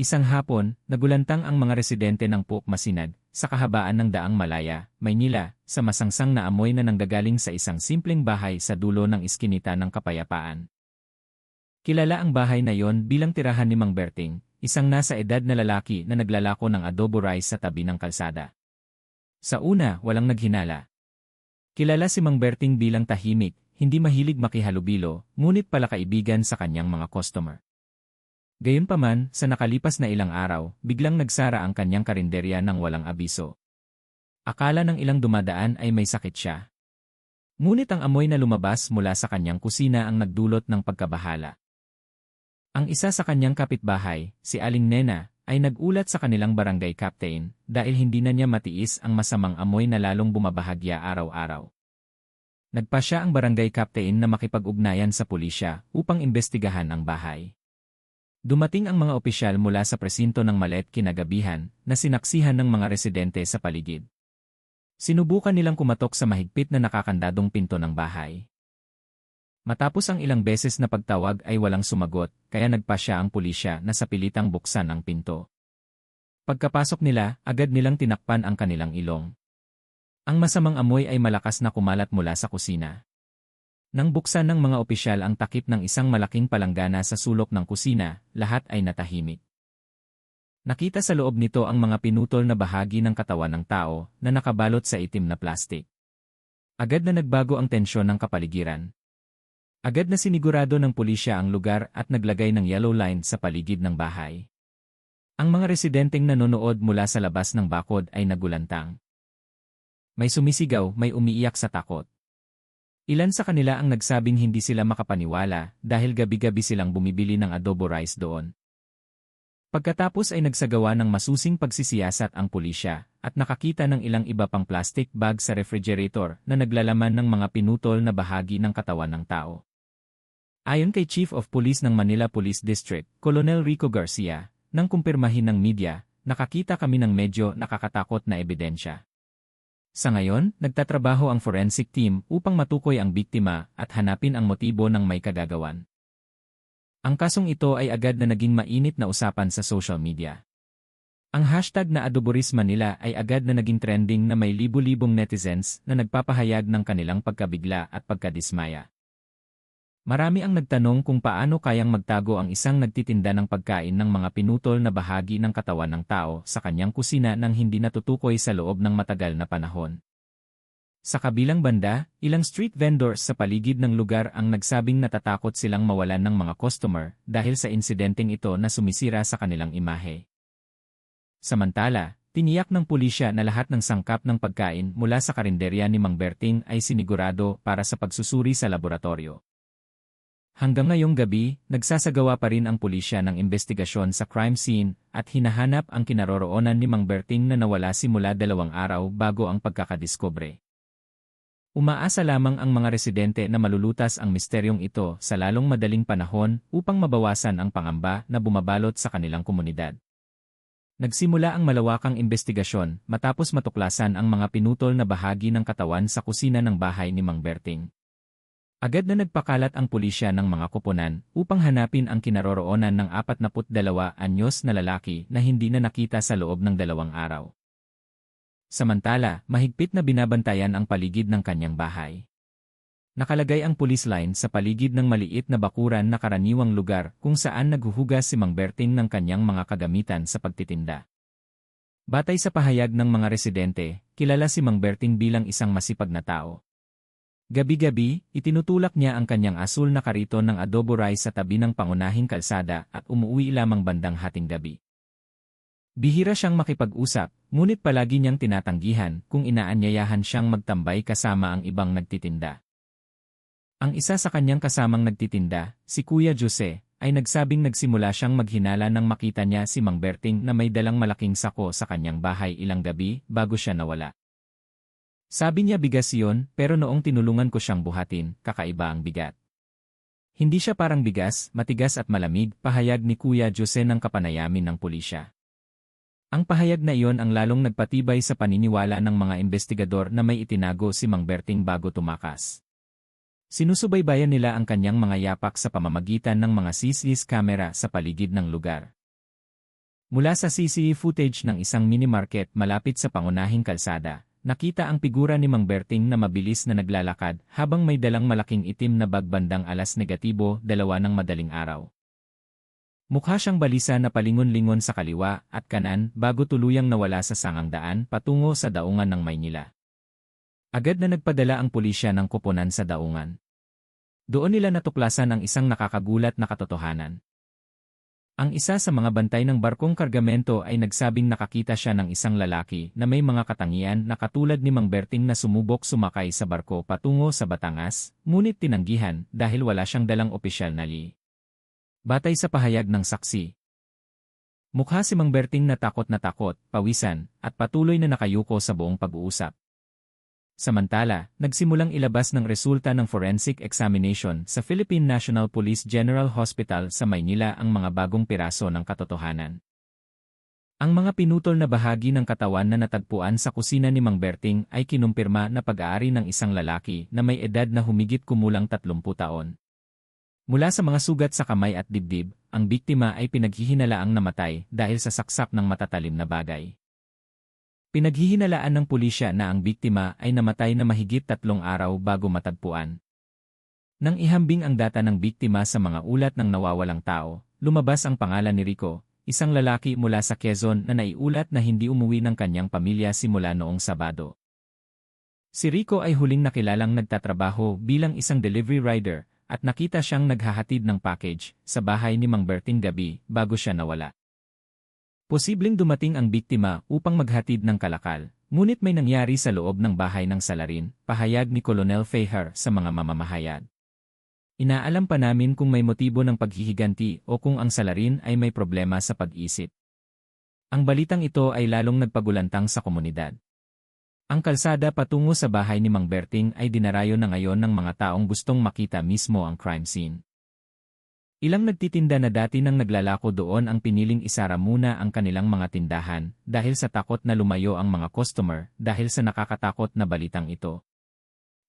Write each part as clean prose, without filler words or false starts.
Isang hapon, nagulantang ang mga residente ng Pook Masinag, sa kahabaan ng Daang Malaya, Maynila, sa masangsang na amoy na nanggagaling sa isang simpleng bahay sa dulo ng iskinita ng Kapayapaan. Kilala ang bahay na yon bilang tirahan ni Mang Berting, isang nasa edad na lalaki na naglalako ng adobo rice sa tabi ng kalsada. Sa una, walang naghinala. Kilala si Mang Berting bilang tahimik, hindi mahilig makihalubilo, ngunit palakaibigan sa kanyang mga customer. Gayunpaman, sa nakalipas na ilang araw, biglang nagsara ang kanyang karinderya ng walang abiso. Akala ng ilang dumadaan ay may sakit siya. Ngunit ang amoy na lumabas mula sa kanyang kusina ang nagdulot ng pagkabahala. Ang isa sa kanyang kapitbahay, si Aling Nena, ay nagulat sa kanilang barangay captain dahil hindi na niya matiis ang masamang amoy na lalong bumabahagya araw-araw. Nagpa siya ang barangay captain na makipag-ugnayan sa pulisya upang imbestigahan ang bahay. Dumating ang mga opisyal mula sa presinto ng Malet kinagabihan na sinaksihan ng mga residente sa paligid. Sinubukan nilang kumatok sa mahigpit na nakakandadong pinto ng bahay. Matapos ang ilang beses na pagtawag ay walang sumagot, kaya nagpa siya ang pulisya na sa pilitang buksan ang pinto. Pagkapasok nila, agad nilang tinakpan ang kanilang ilong. Ang masamang amoy ay malakas na kumalat mula sa kusina. Nang buksan ng mga opisyal ang takip ng isang malaking palanggana sa sulok ng kusina, lahat ay natahimik. Nakita sa loob nito ang mga pinutol na bahagi ng katawan ng tao na nakabalot sa itim na plastik. Agad na nagbago ang tensyon ng kapaligiran. Agad na sinigurado ng pulisya ang lugar at naglagay ng yellow line sa paligid ng bahay. Ang mga residenteng nanonood mula sa labas ng bakod ay nagulantang. May sumisigaw, may umiiyak sa takot. Ilan sa kanila ang nagsabing hindi sila makapaniwala dahil gabi-gabi silang bumibili ng adobo rice doon. Pagkatapos ay nagsagawa ng masusing pagsisiyasat ang pulisya at nakakita ng ilang iba pang plastic bag sa refrigerator na naglalaman ng mga pinutol na bahagi ng katawan ng tao. Ayon kay Chief of Police ng Manila Police District, Colonel Rico Garcia, nang kumpirmahin ng media, nakakita kami ng medyo nakakatakot na ebidensya. Sa ngayon, nagtatrabaho ang forensic team upang matukoy ang biktima at hanapin ang motibo ng may kagagawan. Ang kasong ito ay agad na naging mainit na usapan sa social media. Ang hashtag na Adoboris Manila ay agad na naging trending na may libu-libong netizens na nagpapahayag ng kanilang pagkabigla at pagkadismaya. Marami ang nagtanong kung paano kayang magtago ang isang nagtitinda ng pagkain ng mga pinutol na bahagi ng katawan ng tao sa kanyang kusina nang hindi natutukoy sa loob ng matagal na panahon. Sa kabilang banda, ilang street vendors sa paligid ng lugar ang nagsabing natatakot silang mawalan ng mga customer dahil sa insidenteng ito na sumisira sa kanilang imahe. Samantala, tiniyak ng pulisya na lahat ng sangkap ng pagkain mula sa karinderya ni Mang Berting ay sinigurado para sa pagsusuri sa laboratorio. Hanggang ngayong gabi, nagsasagawa pa rin ang pulisya ng investigasyon sa crime scene at hinahanap ang kinaroroonan ni Mang Berting na nawala simula 2 araw bago ang pagkakadiskubre. Umaasa lamang ang mga residente na malulutas ang misteryong ito sa lalong madaling panahon upang mabawasan ang pangamba na bumabalot sa kanilang komunidad. Nagsimula ang malawakang investigasyon matapos matuklasan ang mga pinutol na bahagi ng katawan sa kusina ng bahay ni Mang Berting. Agad na nagpakalat ang pulisya ng mga koponan upang hanapin ang kinaroroonan ng 42 anyos na lalaki na hindi na nakita sa loob ng 2 araw. Samantala, mahigpit na binabantayan ang paligid ng kanyang bahay. Nakalagay ang police line sa paligid ng maliit na bakuran na karaniwang lugar kung saan naghuhugas si Mang Berting ng kanyang mga kagamitan sa pagtitinda. Batay sa pahayag ng mga residente, kilala si Mang Berting bilang isang masipag na tao. Gabi-gabi, itinutulak niya ang kanyang asul na kariton ng adobo rice sa tabi ng pangunahing kalsada at umuwi lamang bandang hating gabi. Bihira siyang makipag-usap, ngunit palagi niyang tinatanggihan kung inaanyayahan siyang magtambay kasama ang ibang nagtitinda. Ang isa sa kanyang kasamang nagtitinda, si Kuya Jose, ay nagsabing nagsimula siyang maghinala nang makita niya si Mang Berting na may dalang malaking sako sa kanyang bahay ilang gabi bago siya nawala. Sabi niya bigas iyon, pero noong tinulungan ko siyang buhatin, kakaiba ang bigat. Hindi siya parang bigas, matigas at malamig, pahayag ni Kuya Jose ng kapanayamin ng pulisya. Ang pahayag na iyon ang lalong nagpatibay sa paniniwala ng mga investigador na may itinago si Mang Berting bago tumakas. Sinusubaybayan nila ang kanyang mga yapak sa pamamagitan ng mga CCTV camera sa paligid ng lugar. Mula sa CCTV footage ng isang mini-market malapit sa pangunahing kalsada, nakita ang figura ni Mang Berting na mabilis na naglalakad habang may dalang malaking itim na bag bandang 2:00 ng madaling araw. Mukha siyang balisa na palingon-lingon sa kaliwa at kanan bago tuluyang nawala sa sangang daan patungo sa daungan ng Maynila. Agad na nagpadala ang pulisya ng koponan sa daungan. Doon nila natuklasan ang isang nakakagulat na katotohanan. Ang isa sa mga bantay ng barkong kargamento ay nagsabing nakakita siya ng isang lalaki na may mga katangian na katulad ni Mang Berting na sumubok sumakay sa barko patungo sa Batangas, ngunit tinanggihan dahil wala siyang dalang opisyal na li. Batay sa pahayag ng saksi, mukha si Mang Berting na takot, pawisan, at patuloy na nakayuko sa buong pag-uusap. Samantala, nagsimulang ilabas ng resulta ng forensic examination sa Philippine National Police General Hospital sa Maynila ang mga bagong piraso ng katotohanan. Ang mga pinutol na bahagi ng katawan na natagpuan sa kusina ni Mang Berting ay kinumpirma na pag-aari ng isang lalaki na may edad na humigit kumulang 30 taon. Mula sa mga sugat sa kamay at dibdib, ang biktima ay pinaghihinalaang namatay dahil sa saksak ng matatalim na bagay. Pinaghihinalaan ng pulisya na ang biktima ay namatay na mahigit 3 araw bago matagpuan. Nang ihambing ang data ng biktima sa mga ulat ng nawawalang tao, lumabas ang pangalan ni Rico, isang lalaki mula sa Quezon na naiulat na hindi umuwi ng kanyang pamilya simula noong Sabado. Si Rico ay huling nakilalang nagtatrabaho bilang isang delivery rider at nakita siyang naghahatid ng package sa bahay ni Mang Berting gabi bago siya nawala. Posibleng dumating ang biktima upang maghatid ng kalakal, ngunit may nangyari sa loob ng bahay ng salarin, pahayag ni Colonel Fahar sa mga mamamahayag. Inaalam pa namin kung may motibo ng paghihiganti o kung ang salarin ay may problema sa pag-isip. Ang balitang ito ay lalong nagpagulantang sa komunidad. Ang kalsada patungo sa bahay ni Mang Berting ay dinarayo na ngayon ng mga taong gustong makita mismo ang crime scene. Ilang nagtitinda na dati nang naglalako doon ang piniling isara muna ang kanilang mga tindahan dahil sa takot na lumayo ang mga customer dahil sa nakakatakot na balitang ito.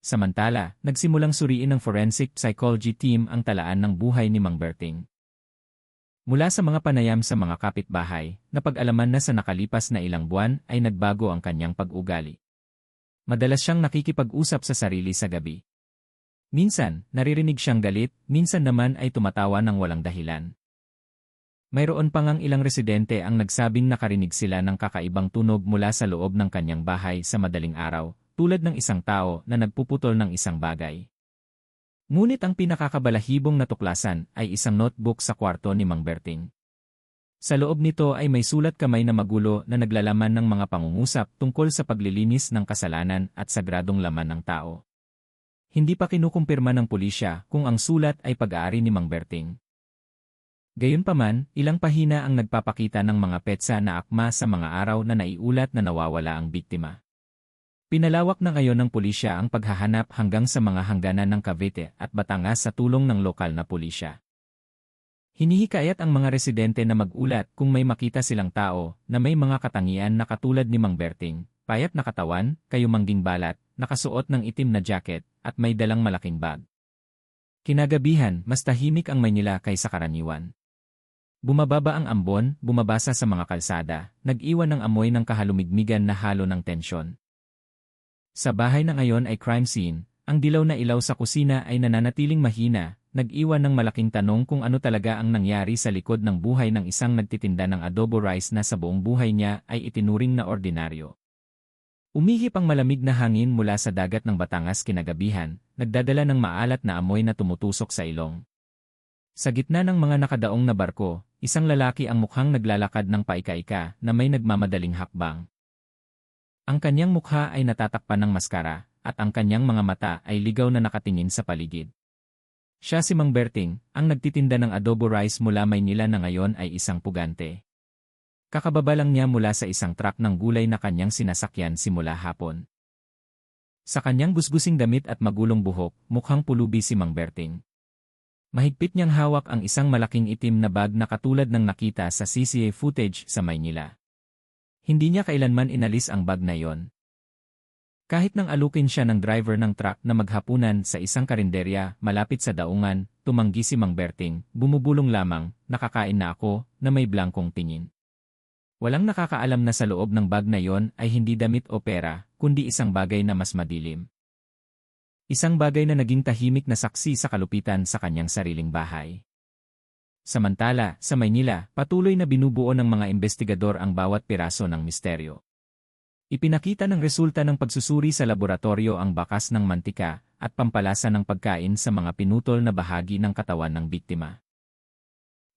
Samantala, nagsimulang suriin ng forensic psychology team ang talaan ng buhay ni Mang Berting. Mula sa mga panayam sa mga kapitbahay, napag-alaman na sa nakalipas na ilang buwan ay nagbago ang kanyang pag-ugali. Madalas siyang nakikipag-usap sa sarili sa gabi. Minsan, naririnig siyang galit, minsan naman ay tumatawa ng walang dahilan. Mayroon pa ngang ilang residente ang nagsabing nakarinig sila ng kakaibang tunog mula sa loob ng kanyang bahay sa madaling araw, tulad ng isang tao na nagpuputol ng isang bagay. Ngunit ang pinakakabalahibong natuklasan ay isang notebook sa kwarto ni Mang Berting. Sa loob nito ay may sulat kamay na magulo na naglalaman ng mga pangungusap tungkol sa paglilinis ng kasalanan at sagradong laman ng tao. Hindi pa kinukumpirma ng pulisya kung ang sulat ay pag-aari ni Mang Berting. Gayunpaman, ilang pahina ang nagpapakita ng mga petsa na akma sa mga araw na naiulat na nawawala ang biktima. Pinalawak na ngayon ng pulisya ang paghahanap hanggang sa mga hangganan ng Cavite at Batangas sa tulong ng lokal na pulisya. Hinihikayat ang mga residente na mag-ulat kung may makita silang tao na may mga katangian na katulad ni Mang Berting, payat na katawan, kayumangging balat, nakasuot ng itim na jacket, at may dalang malaking bag. Kinagabihan, mas tahimik ang Maynila kaysa karaniwan. Bumababa ang ambon, bumabasa sa mga kalsada, nag-iwan ng amoy ng kahalumigmigan na halo ng tensyon. Sa bahay na ngayon ay crime scene, ang dilaw na ilaw sa kusina ay nananatiling mahina, nag-iwan ng malaking tanong kung ano talaga ang nangyari sa likod ng buhay ng isang nagtitinda ng adobo rice na sa buong buhay niya ay itinuring na ordinaryo. Umihip ang malamig na hangin mula sa dagat ng Batangas kinagabihan, nagdadala ng maalat na amoy na tumutusok sa ilong. Sa gitna ng mga nakadaong na barko, isang lalaki ang mukhang naglalakad ng paika-ika na may nagmamadaling hakbang. Ang kanyang mukha ay natatakpan ng maskara, at ang kanyang mga mata ay ligaw na nakatingin sa paligid. Siya si Mang Berting, ang nagtitinda ng adobo rice mula Maynila na ngayon ay isang pugante. Kakababa lang niya mula sa isang truck ng gulay na kanyang sinasakyan simula hapon. Sa kanyang gusgusing damit at magulong buhok, mukhang pulubi si Mang Berting. Mahigpit niyang hawak ang isang malaking itim na bag na katulad ng nakita sa CCTV footage sa Maynila. Hindi niya kailanman inalis ang bag na yon. Kahit nang alukin siya ng driver ng truck na maghapunan sa isang karinderya malapit sa daungan, tumanggi si Mang Berting, bumubulong lamang, nakakain na ako, na may blankong tingin. Walang nakakaalam na sa loob ng bag na yon ay hindi damit o pera, kundi isang bagay na mas madilim. Isang bagay na naging tahimik na saksi sa kalupitan sa kanyang sariling bahay. Samantala, sa Maynila, patuloy na binubuo ng mga investigador ang bawat piraso ng misteryo. Ipinakita ng resulta ng pagsusuri sa laboratorio ang bakas ng mantika at pampalasa ng pagkain sa mga pinutol na bahagi ng katawan ng biktima.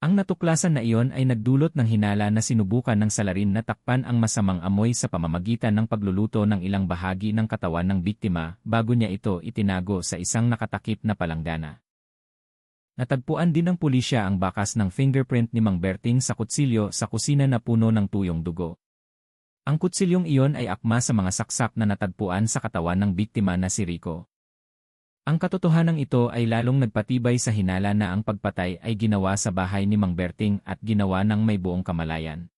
Ang natuklasan na iyon ay nagdulot ng hinala na sinubukan ng salarin na takpan ang masamang amoy sa pamamagitan ng pagluluto ng ilang bahagi ng katawan ng biktima bago niya ito itinago sa isang nakatakip na palanggana. Natagpuan din ng pulisya ang bakas ng fingerprint ni Mang Berting sa kutsilyo sa kusina na puno ng tuyong dugo. Ang kutsilyong iyon ay akma sa mga saksak na natagpuan sa katawan ng biktima na si Rico. Ang katotohanan ito ay lalong nagpatibay sa hinala na ang pagpatay ay ginawa sa bahay ni Mang Berting at ginawa ng may buong kamalayan.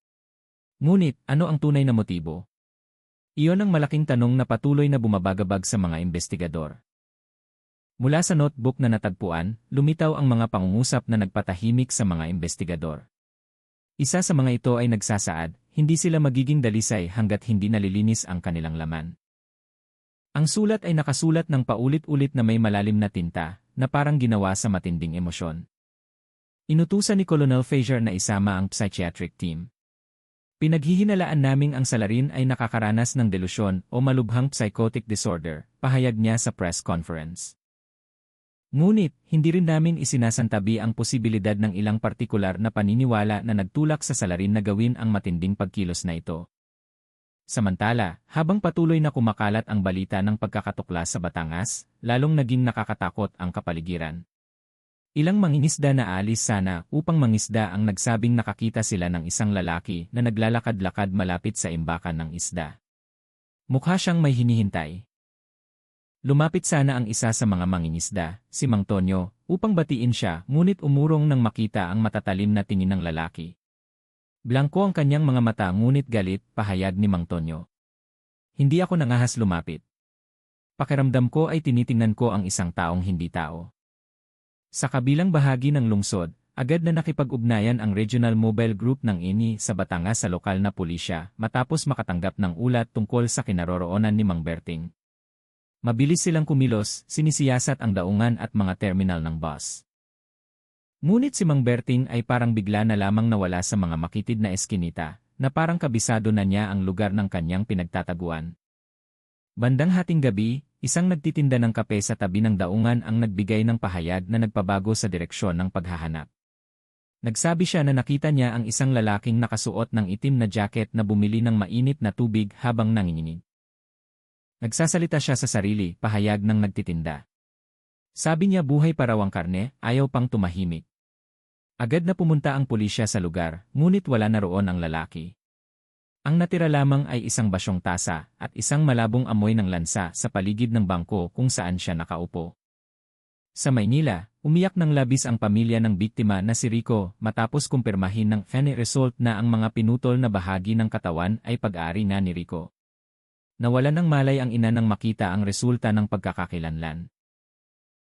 Ngunit, ano ang tunay na motibo? Iyon ang malaking tanong na patuloy na bumabagabag sa mga investigador. Mula sa notebook na natagpuan, lumitaw ang mga pangungusap na nagpatahimik sa mga investigador. Isa sa mga ito ay nagsasaad, hindi sila magiging dalisay hanggat hindi nalilinis ang kanilang laman. Ang sulat ay nakasulat ng paulit-ulit na may malalim na tinta, na parang ginawa sa matinding emosyon. Inutusan ni Colonel Frazier na isama ang psychiatric team. Pinaghihinalaan naming ang salarin ay nakakaranas ng delusyon o malubhang psychotic disorder, pahayag niya sa press conference. Ngunit, hindi rin namin isinasantabi ang posibilidad ng ilang partikular na paniniwala na nagtulak sa salarin na gawin ang matinding pagkilos na ito. Samantala, habang patuloy na kumakalat ang balita ng pagkakatuklas sa Batangas, lalong naging nakakatakot ang kapaligiran. Ilang mangingisda na aalis sana upang mangisda ang nagsabing nakakita sila ng isang lalaki na naglalakad-lakad malapit sa imbakan ng isda. Mukha siyang may hinihintay. Lumapit sana ang isa sa mga mangingisda, si Mang Tonyo, upang batiin siya, ngunit umurong nang makita ang matatalim na tingin ng lalaki. Blanko ang kanyang mga mata ngunit galit, pahayag ni Mang Tonyo. Hindi ako nangahas lumapit. Pakiramdam ko ay tinitingnan ko ang isang taong hindi tao. Sa kabilang bahagi ng lungsod, agad na nakipag-ugnayan ang Regional Mobile Group ng INI sa Batangas sa lokal na pulisya matapos makatanggap ng ulat tungkol sa kinaroroonan ni Mang Berting. Mabilis silang kumilos, sinisiyasat ang daungan at mga terminal ng bus. Ngunit si Mang Berting ay parang bigla na lamang nawala sa mga makitid na eskinita, na parang kabisado na niya ang lugar ng kanyang pinagtataguan. Bandang hating gabi, isang nagtitinda ng kape sa tabi ng daungan ang nagbigay ng pahayag na nagpabago sa direksyon ng paghahanap. Nagsabi siya na nakita niya ang isang lalaking nakasuot ng itim na jacket na bumili ng mainit na tubig habang nanginginig. Nagsasalita siya sa sarili, pahayag ng nagtitinda. Sabi niya buhay pa raw ang karne, ayaw pang tumahimik. Agad na pumunta ang pulisya sa lugar, ngunit wala na roon ang lalaki. Ang natira lamang ay isang basyong tasa at isang malabong amoy ng lansa sa paligid ng bangko kung saan siya nakaupo. Sa Maynila, umiyak ng labis ang pamilya ng biktima na si Rico matapos kumpirmahin ng DNA result na ang mga pinutol na bahagi ng katawan ay pag-aari na ni Rico. Nawalan ng malay ang ina nang makita ang resulta ng pagkakakilanlan.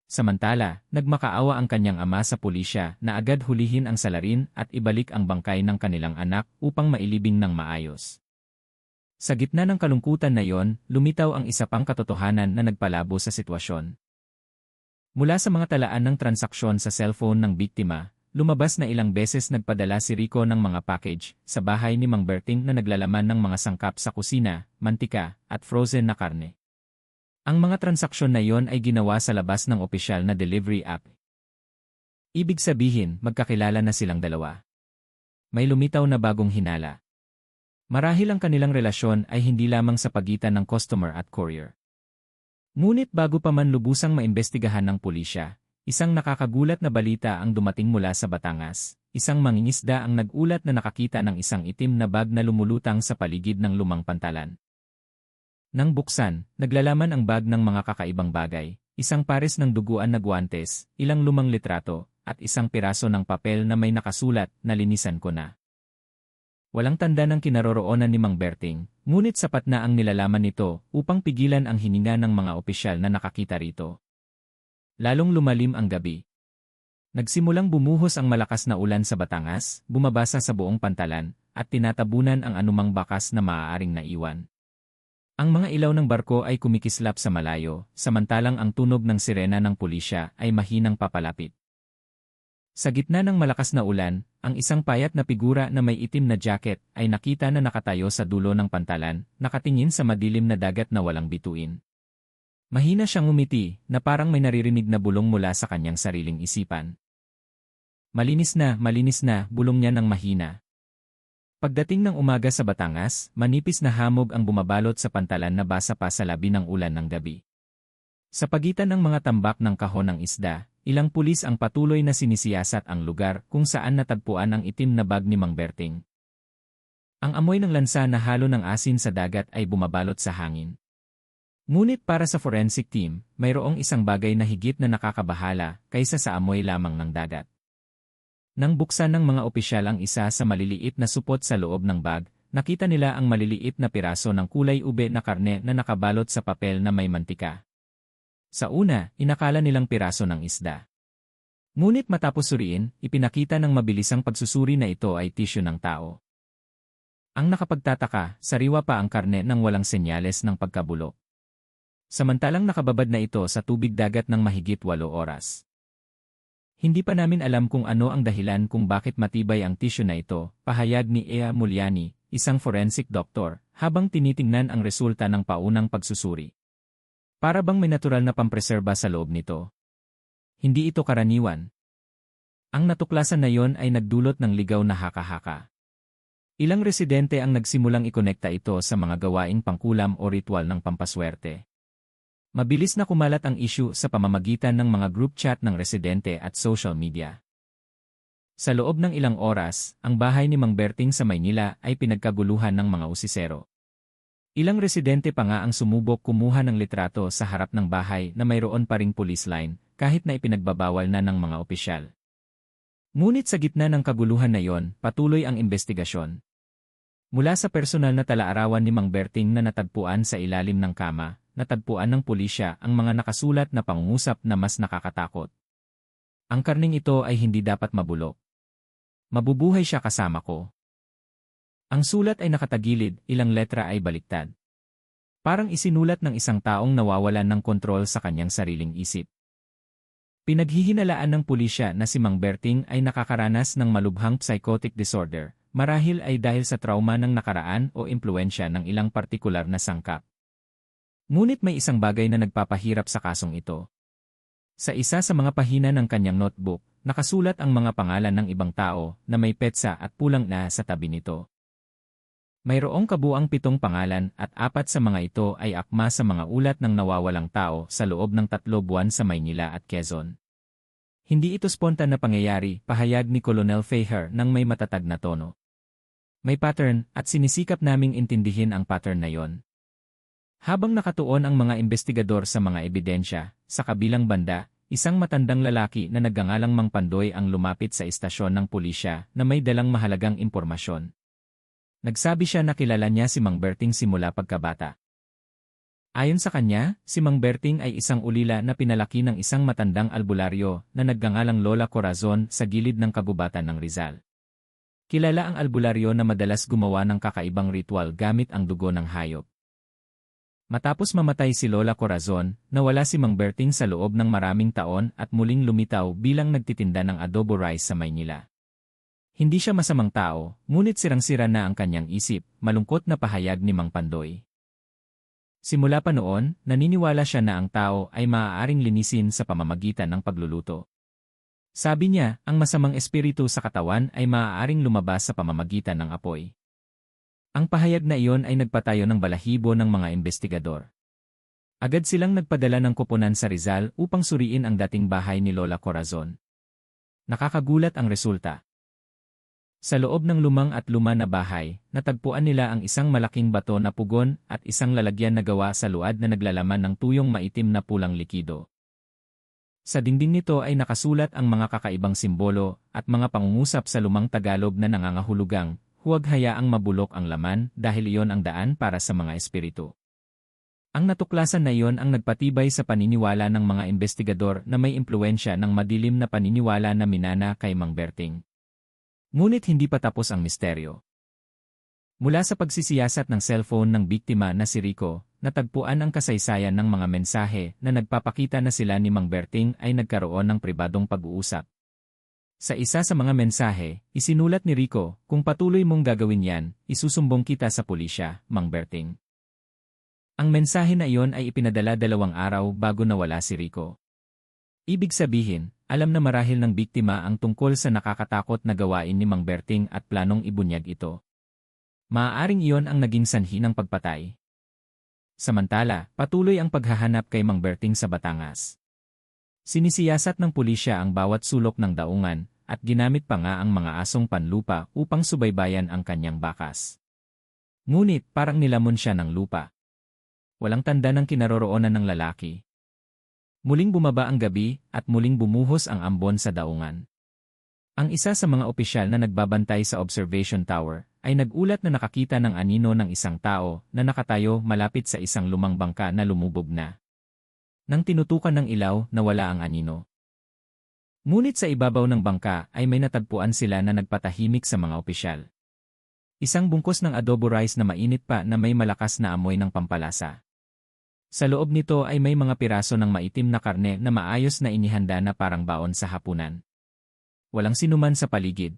Samantala, nagmakaawa ang kanyang ama sa pulisya na agad hulihin ang salarin at ibalik ang bangkay ng kanilang anak upang mailibing ng maayos. Sa gitna ng kalungkutan na iyon, lumitaw ang isa pang katotohanan na nagpalabo sa sitwasyon. Mula sa mga talaan ng transaksyon sa cellphone ng biktima, lumabas na ilang beses nagpadala si Rico ng mga package sa bahay ni Mang Berting na naglalaman ng mga sangkap sa kusina, mantika, at frozen na karne. Ang mga transaksyon na iyon ay ginawa sa labas ng opisyal na delivery app. Ibig sabihin, magkakilala na silang dalawa. May lumitaw na bagong hinala. Marahil ang kanilang relasyon ay hindi lamang sa pagitan ng customer at courier. Ngunit bago pa man lubusang maimbestigahan ng pulisya, isang nakakagulat na balita ang dumating mula sa Batangas. Isang mangingisda ang nagulat na nakakita ng isang itim na bag na lumulutang sa paligid ng lumang pantalan. Nang buksan, naglalaman ang bag ng mga kakaibang bagay, isang pares ng duguan na guwantes, ilang lumang litrato, at isang piraso ng papel na may nakasulat na linisan ko na. Walang tanda ng kinaroroonan ni Mang Berting, ngunit sapat na ang nilalaman nito upang pigilan ang hininga ng mga opisyal na nakakita rito. Lalong lumalim ang gabi. Nagsimulang bumuhos ang malakas na ulan sa Batangas, bumabasa sa buong pantalan, at tinatabunan ang anumang bakas na maaaring naiwan. Ang mga ilaw ng barko ay kumikislap sa malayo, samantalang ang tunog ng sirena ng pulisya ay mahinang papalapit. Sa gitna ng malakas na ulan, ang isang payat na figura na may itim na jacket ay nakita na nakatayo sa dulo ng pantalan, nakatingin sa madilim na dagat na walang bituin. Mahina siyang ngumiti, na parang may naririnig na bulong mula sa kanyang sariling isipan. Malinis na, bulong niya ng mahina. Pagdating ng umaga sa Batangas, manipis na hamog ang bumabalot sa pantalan na basa pa sa labi ng ulan ng gabi. Sa pagitan ng mga tambak ng kahon ng isda, ilang pulis ang patuloy na sinisiyasat ang lugar kung saan natagpuan ang itim na bag ni Mang Berting. Ang amoy ng lansa na halo ng asin sa dagat ay bumabalot sa hangin. Ngunit para sa forensic team, mayroong isang bagay na higit na nakakabahala kaysa sa amoy lamang ng dagat. Nang buksan ng mga opisyal ang isa sa maliliit na supot sa loob ng bag, nakita nila ang maliliit na piraso ng kulay ube na karne na nakabalot sa papel na may mantika. Sa una, inakala nilang piraso ng isda. Ngunit matapos suriin, ipinakita ng mabilisang pagsusuri na ito ay tissue ng tao. Ang nakapagtataka, sariwa pa ang karne ng walang senyales ng pagkabulok. Samantalang nakababad na ito sa tubig dagat ng mahigit 8 oras. Hindi pa namin alam kung ano ang dahilan kung bakit matibay ang tissue na ito, pahayag ni Ea Mulyani, isang forensic doctor, habang tinitingnan ang resulta ng paunang pagsusuri. Para bang may natural na pampreserba sa loob nito? Hindi ito karaniwan. Ang natuklasan na yon ay nagdulot ng ligaw na haka-haka. Ilang residente ang nagsimulang ikonekta ito sa mga gawaing pangkulam o ritual ng pampaswerte. Mabilis na kumalat ang issue sa pamamagitan ng mga group chat ng residente at social media. Sa loob ng ilang oras, ang bahay ni Mang Berting sa Maynila ay pinagkaguluhan ng mga usisero. Ilang residente pa nga ang sumubok kumuha ng litrato sa harap ng bahay na mayroon pa ring police line, kahit na ipinagbabawal na ng mga opisyal. Ngunit sa gitna ng kaguluhan na yon, patuloy ang investigasyon. Mula sa personal na talaarawan ni Mang Berting na natagpuan sa ilalim ng kama, natagpuan ng pulisya ang mga nakasulat na pangungusap na mas nakakatakot. Ang karning ito ay hindi dapat mabulok. Mabubuhay siya kasama ko. Ang sulat ay nakatagilid, ilang letra ay baliktad. Parang isinulat ng isang taong nawawalan ng kontrol sa kanyang sariling isip. Pinaghihinalaan ng pulisya na si Mang Berting ay nakakaranas ng malubhang psychotic disorder, marahil ay dahil sa trauma ng nakaraan o impluensya ng ilang partikular na sangkap. Ngunit may isang bagay na nagpapahirap sa kasong ito. Sa isa sa mga pahina ng kanyang notebook, nakasulat ang mga pangalan ng ibang tao na may petsa at pulang na sa tabi nito. Mayroong kabuang 7 pangalan at 4 sa mga ito ay akma sa mga ulat ng nawawalang tao sa loob ng 3 buwan sa Maynila at Quezon. Hindi ito spontan na pangyayari, pahayag ni Colonel Feijer nang may matatag na tono. May pattern at sinisikap naming intindihin ang pattern na yon. Habang nakatuon ang mga investigador sa mga ebidensya, sa kabilang banda, isang matandang lalaki na nagngangalang Mang Pandoy ang lumapit sa istasyon ng pulisya na may dalang mahalagang impormasyon. Nagsabi siya na kilala niya si Mang Berting simula pagkabata. Ayon sa kanya, si Mang Berting ay isang ulila na pinalaki ng isang matandang albularyo na nagngangalang Lola Corazon sa gilid ng kagubatan ng Rizal. Kilala ang albularyo na madalas gumawa ng kakaibang ritual gamit ang dugo ng hayop. Matapos mamatay si Lola Corazon, nawala si Mang Berting sa loob ng maraming taon at muling lumitaw bilang nagtitinda ng adobo rice sa Maynila. Hindi siya masamang tao, ngunit sirang-sira na ang kanyang isip, malungkot na pahayag ni Mang Pandoy. Simula pa noon, naniniwala siya na ang tao ay maaaring linisin sa pamamagitan ng pagluluto. Sabi niya, ang masamang espiritu sa katawan ay maaaring lumabas sa pamamagitan ng apoy. Ang pahayag na iyon ay nagpatayo ng balahibo ng mga investigador. Agad silang nagpadala ng koponan sa Rizal upang suriin ang dating bahay ni Lola Corazon. Nakakagulat ang resulta. Sa loob ng lumang at luma na bahay, natagpuan nila ang isang malaking bato na pugon at isang lalagyan na gawa sa luad na naglalaman ng tuyong maitim na pulang likido. Sa dingding nito ay nakasulat ang mga kakaibang simbolo at mga pangungusap sa lumang Tagalog na nangangahulugang, huwag hayaang mabulok ang laman dahil iyon ang daan para sa mga espiritu. Ang natuklasan na iyon ang nagpatibay sa paniniwala ng mga investigador na may impluensya ng madilim na paniniwala na minana kay Mang Berting. Ngunit hindi pa tapos ang misteryo. Mula sa pagsisiyasat ng cellphone ng biktima na si Rico, natagpuan ang kasaysayan ng mga mensahe na nagpapakita na sila ni Mang Berting ay nagkaroon ng pribadong pag-uusap. Sa isa sa mga mensahe, isinulat ni Rico, "Kung patuloy mong gagawin yan, isusumbong kita sa pulisya, Mang Berting." Ang mensahe na iyon ay ipinadala 2 araw bago nawala si Rico. Ibig sabihin, alam na marahil ng biktima ang tungkol sa nakakatakot na gawain ni Mang Berting at planong ibunyag ito. Maaaring iyon ang naging sanhi ng pagpatay. Samantala, patuloy ang paghahanap kay Mang Berting sa Batangas. Sinisiyasat ng pulisya ang bawat sulok ng daungan, at ginamit pa nga ang mga asong panlupa upang subaybayan ang kanyang bakas. Ngunit parang nilamon siya ng lupa. Walang tanda ng kinaroroonan ng lalaki. Muling bumaba ang gabi at muling bumuhos ang ambon sa daungan. Ang isa sa mga opisyal na nagbabantay sa observation tower ay nagulat na nakakita ng anino ng isang tao na nakatayo malapit sa isang lumang bangka na lumubog na. Nang tinutukan ng ilaw, nawala ang anino. Ngunit sa ibabaw ng bangka ay may natagpuan sila na nagpatahimik sa mga opisyal. Isang bungkos ng adobo rice na mainit pa na may malakas na amoy ng pampalasa. Sa loob nito ay may mga piraso ng maitim na karne na maayos na inihanda na parang baon sa hapunan. Walang sinuman sa paligid.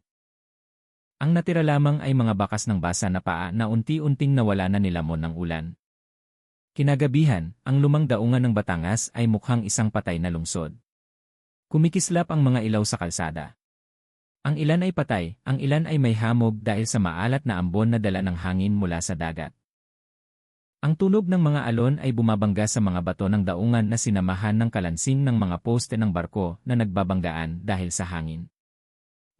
Ang natira lamang ay mga bakas ng basa na paa na unti-unting nawala na nilamon ng ulan. Kinagabihan, ang lumang daungan ng Batangas ay mukhang isang patay na lungsod. Kumikislap ang mga ilaw sa kalsada. Ang ilan ay patay, ang ilan ay may hamog dahil sa maalat na ambon na dala ng hangin mula sa dagat. Ang tunog ng mga alon ay bumabangga sa mga bato ng daungan na sinamahan ng kalansing ng mga poste ng barko na nagbabanggaan dahil sa hangin.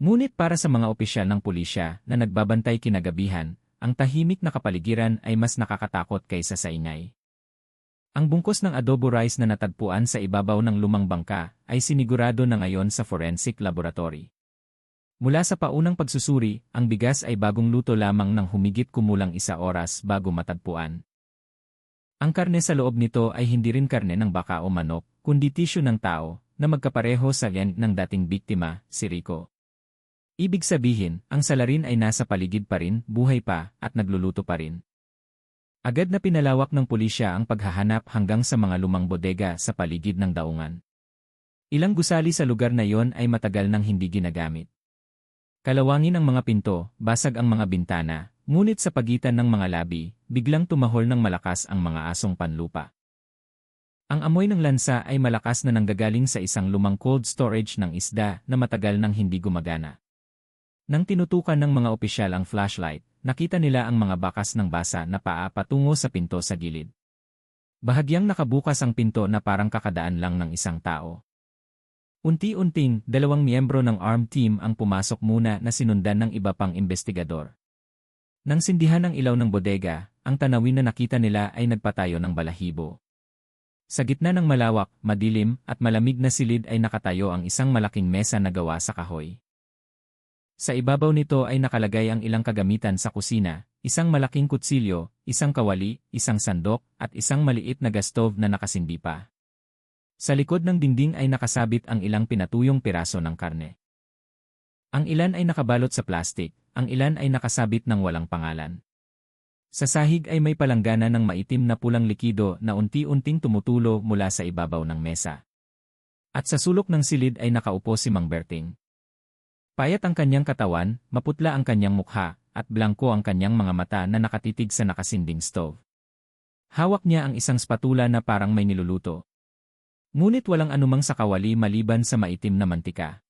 Ngunit para sa mga opisyal ng pulisya na nagbabantay kinagabihan, ang tahimik na kapaligiran ay mas nakakatakot kaysa sa ingay. Ang bungkos ng adobo rice na natagpuan sa ibabaw ng lumang bangka ay sinigurado na ngayon sa forensic laboratory. Mula sa paunang pagsusuri, ang bigas ay bagong luto lamang ng humigit kumulang 1 oras bago matagpuan. Ang karne sa loob nito ay hindi rin karne ng baka o manok, kundi tisyo ng tao na magkapareho sa yan ng dating biktima, si Rico. Ibig sabihin, ang salarin ay nasa paligid pa rin, buhay pa, at nagluluto pa rin. Agad na pinalawak ng pulisya ang paghahanap hanggang sa mga lumang bodega sa paligid ng daungan. Ilang gusali sa lugar na yon ay matagal nang hindi ginagamit. Kalawangin ang mga pinto, basag ang mga bintana, ngunit sa pagitan ng mga labi, biglang tumahol ng malakas ang mga asong panlupa. Ang amoy ng lansa ay malakas na nanggagaling sa isang lumang cold storage ng isda na matagal nang hindi gumagana. Nang tinutukan ng mga opisyal ang flashlight, nakita nila ang mga bakas ng basa na paa patungo sa pinto sa gilid. Bahagyang nakabukas ang pinto na parang kakadaan lang ng isang tao. Unti-unting, 2 miyembro ng armed team ang pumasok muna na sinundan ng iba pang investigador. Nang sindihan ang ilaw ng bodega, ang tanawin na nakita nila ay nagpatayo ng balahibo. Sa gitna ng malawak, madilim, at malamig na silid ay nakatayo ang isang malaking mesa na gawa sa kahoy. Sa ibabaw nito ay nakalagay ang ilang kagamitan sa kusina, isang malaking kutsilyo, isang kawali, isang sandok, at isang maliit na gas stove na nakasindi pa. Sa likod ng dingding ay nakasabit ang ilang pinatuyong piraso ng karne. Ang ilan ay nakabalot sa plastik, ang ilan ay nakasabit ng walang pangalan. Sa sahig ay may palanggana ng maitim na pulang likido na unti-unting tumutulo mula sa ibabaw ng mesa. At sa sulok ng silid ay nakaupo si Mang Berting. Payat ang kanyang katawan, maputla ang kanyang mukha, at blangko ang kanyang mga mata na nakatitig sa nakasinding stove. Hawak niya ang isang spatula na parang may niluluto. Ngunit walang anumang sa kawali maliban sa maitim na mantika.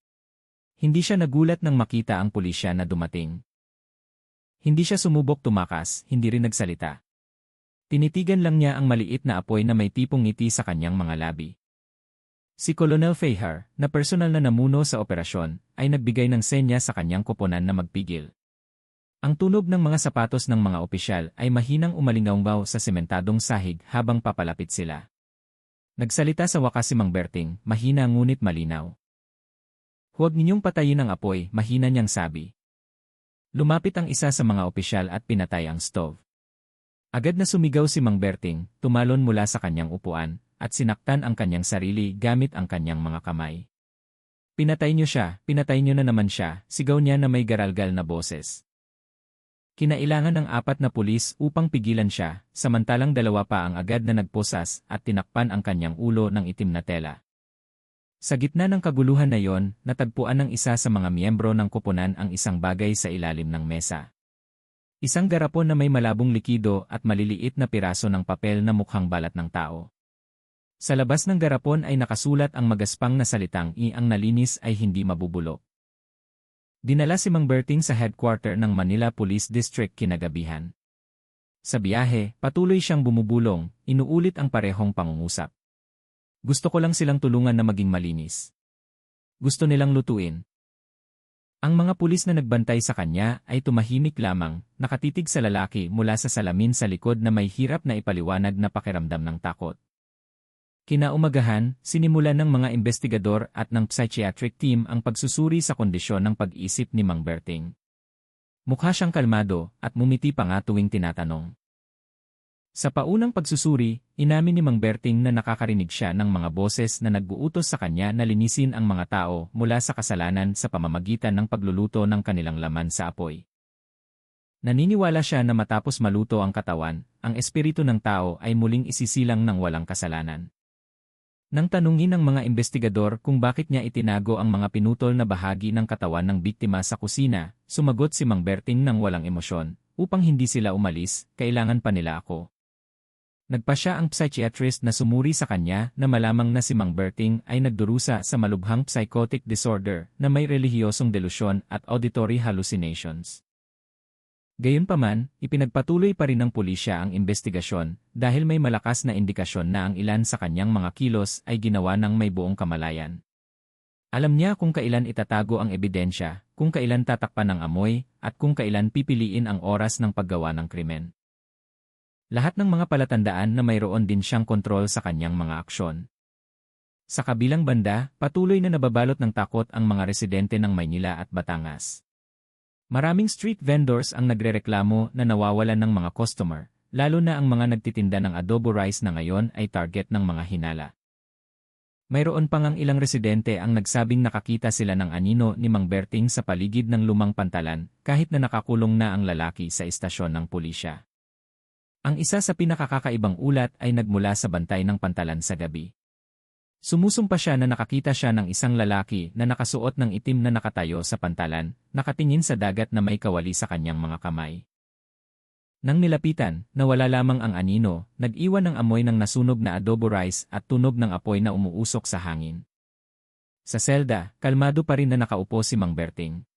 Hindi siya nagulat nang makita ang pulisya na dumating. Hindi siya sumubok tumakas, hindi rin nagsalita. Tinitigan lang niya ang maliit na apoy na may tipong ngiti sa kanyang mga labi. Si Colonel Fayhar, na personal na namuno sa operasyon, ay nagbigay ng senya sa kanyang koponan na magpigil. Ang tunog ng mga sapatos ng mga opisyal ay mahinang umalingaw sa sementadong sahig habang papalapit sila. Nagsalita sa wakas si Mang Berting, mahina ngunit malinaw. "Huwag ninyong patayin ang apoy," mahina niyang sabi. Lumapit ang isa sa mga opisyal at pinatay ang stove. Agad na sumigaw si Mang Berting, tumalon mula sa kanyang upuan, at sinaktan ang kanyang sarili gamit ang kanyang mga kamay. "Pinatay niyo siya, pinatay niyo na naman siya," sigaw niya na may garalgal na boses. Kinailangan ng 4 na pulis upang pigilan siya, samantalang 2 pa ang agad na nagposas at tinakpan ang kanyang ulo ng itim na tela. Sa gitna ng kaguluhan na yon, natagpuan ng isa sa mga miyembro ng koponan ang isang bagay sa ilalim ng mesa. Isang garapon na may malabong likido at maliliit na piraso ng papel na mukhang balat ng tao. Sa labas ng garapon ay nakasulat ang magaspang na salitang ang nalinis ay hindi mabubulok. Dinala si Mang Berting sa headquarter ng Manila Police District kinagabihan. Sa biyahe, patuloy siyang bumubulong, inuulit ang parehong pangungusap. Gusto ko lang silang tulungan na maging malinis. Gusto nilang lutuin. Ang mga pulis na nagbantay sa kanya ay tumahimik lamang, nakatitig sa lalaki mula sa salamin sa likod na may hirap na ipaliwanag na pakiramdam ng takot. Kinaumagahan, sinimulan ng mga investigador at ng psychiatric team ang pagsusuri sa kondisyon ng pag-isip ni Mang Berting. Mukha siyang kalmado at mumiti pa nga tuwing tinatanong. Sa paunang pagsusuri, inamin ni Mang Berting na nakakarinig siya ng mga boses na nag-uutos sa kanya na linisin ang mga tao mula sa kasalanan sa pamamagitan ng pagluluto ng kanilang laman sa apoy. Naniniwala siya na matapos maluto ang katawan, ang espiritu ng tao ay muling isisilang ng walang kasalanan. Nang tanungin ng mga investigador kung bakit niya itinago ang mga pinutol na bahagi ng katawan ng biktima sa kusina, sumagot si Mang Berting ng walang emosyon, upang hindi sila umalis, kailangan pa nila ako. Nagpasya ang psychiatrist na sumuri sa kanya na malamang na si Mang Berting ay nagdurusa sa malubhang psychotic disorder na may relihiyosong delusyon at auditory hallucinations. Gayunpaman, ipinagpatuloy pa rin ng pulisya ang investigasyon dahil may malakas na indikasyon na ang ilan sa kanyang mga kilos ay ginawa ng may buong kamalayan. Alam niya kung kailan itatago ang ebidensya, kung kailan tatakpan ng amoy, at kung kailan pipiliin ang oras ng paggawa ng krimen. Lahat ng mga palatandaan na mayroon din siyang kontrol sa kanyang mga aksyon. Sa kabilang banda, patuloy na nababalot ng takot ang mga residente ng Maynila at Batangas. Maraming street vendors ang nagrereklamo na nawawalan ng mga customer, lalo na ang mga nagtitinda ng adobo rice na ngayon ay target ng mga hinala. Mayroon pang ang ilang residente ang nagsabing nakakita sila ng anino ni Mang Berting sa paligid ng lumang pantalan kahit na nakakulong na ang lalaki sa istasyon ng pulisya. Ang isa sa pinakakakaibang ulat ay nagmula sa bantay ng pantalan sa gabi. Sumusumpa siya na nakakita siya ng isang lalaki na nakasuot ng itim na nakatayo sa pantalan, nakatingin sa dagat na may kawali sa kanyang mga kamay. Nang nilapitan, nawala lamang ang anino, nag-iwan ng amoy ng nasunog na adobo rice at tunog ng apoy na umuusok sa hangin. Sa selda, kalmado pa rin na nakaupo si Mang Berting.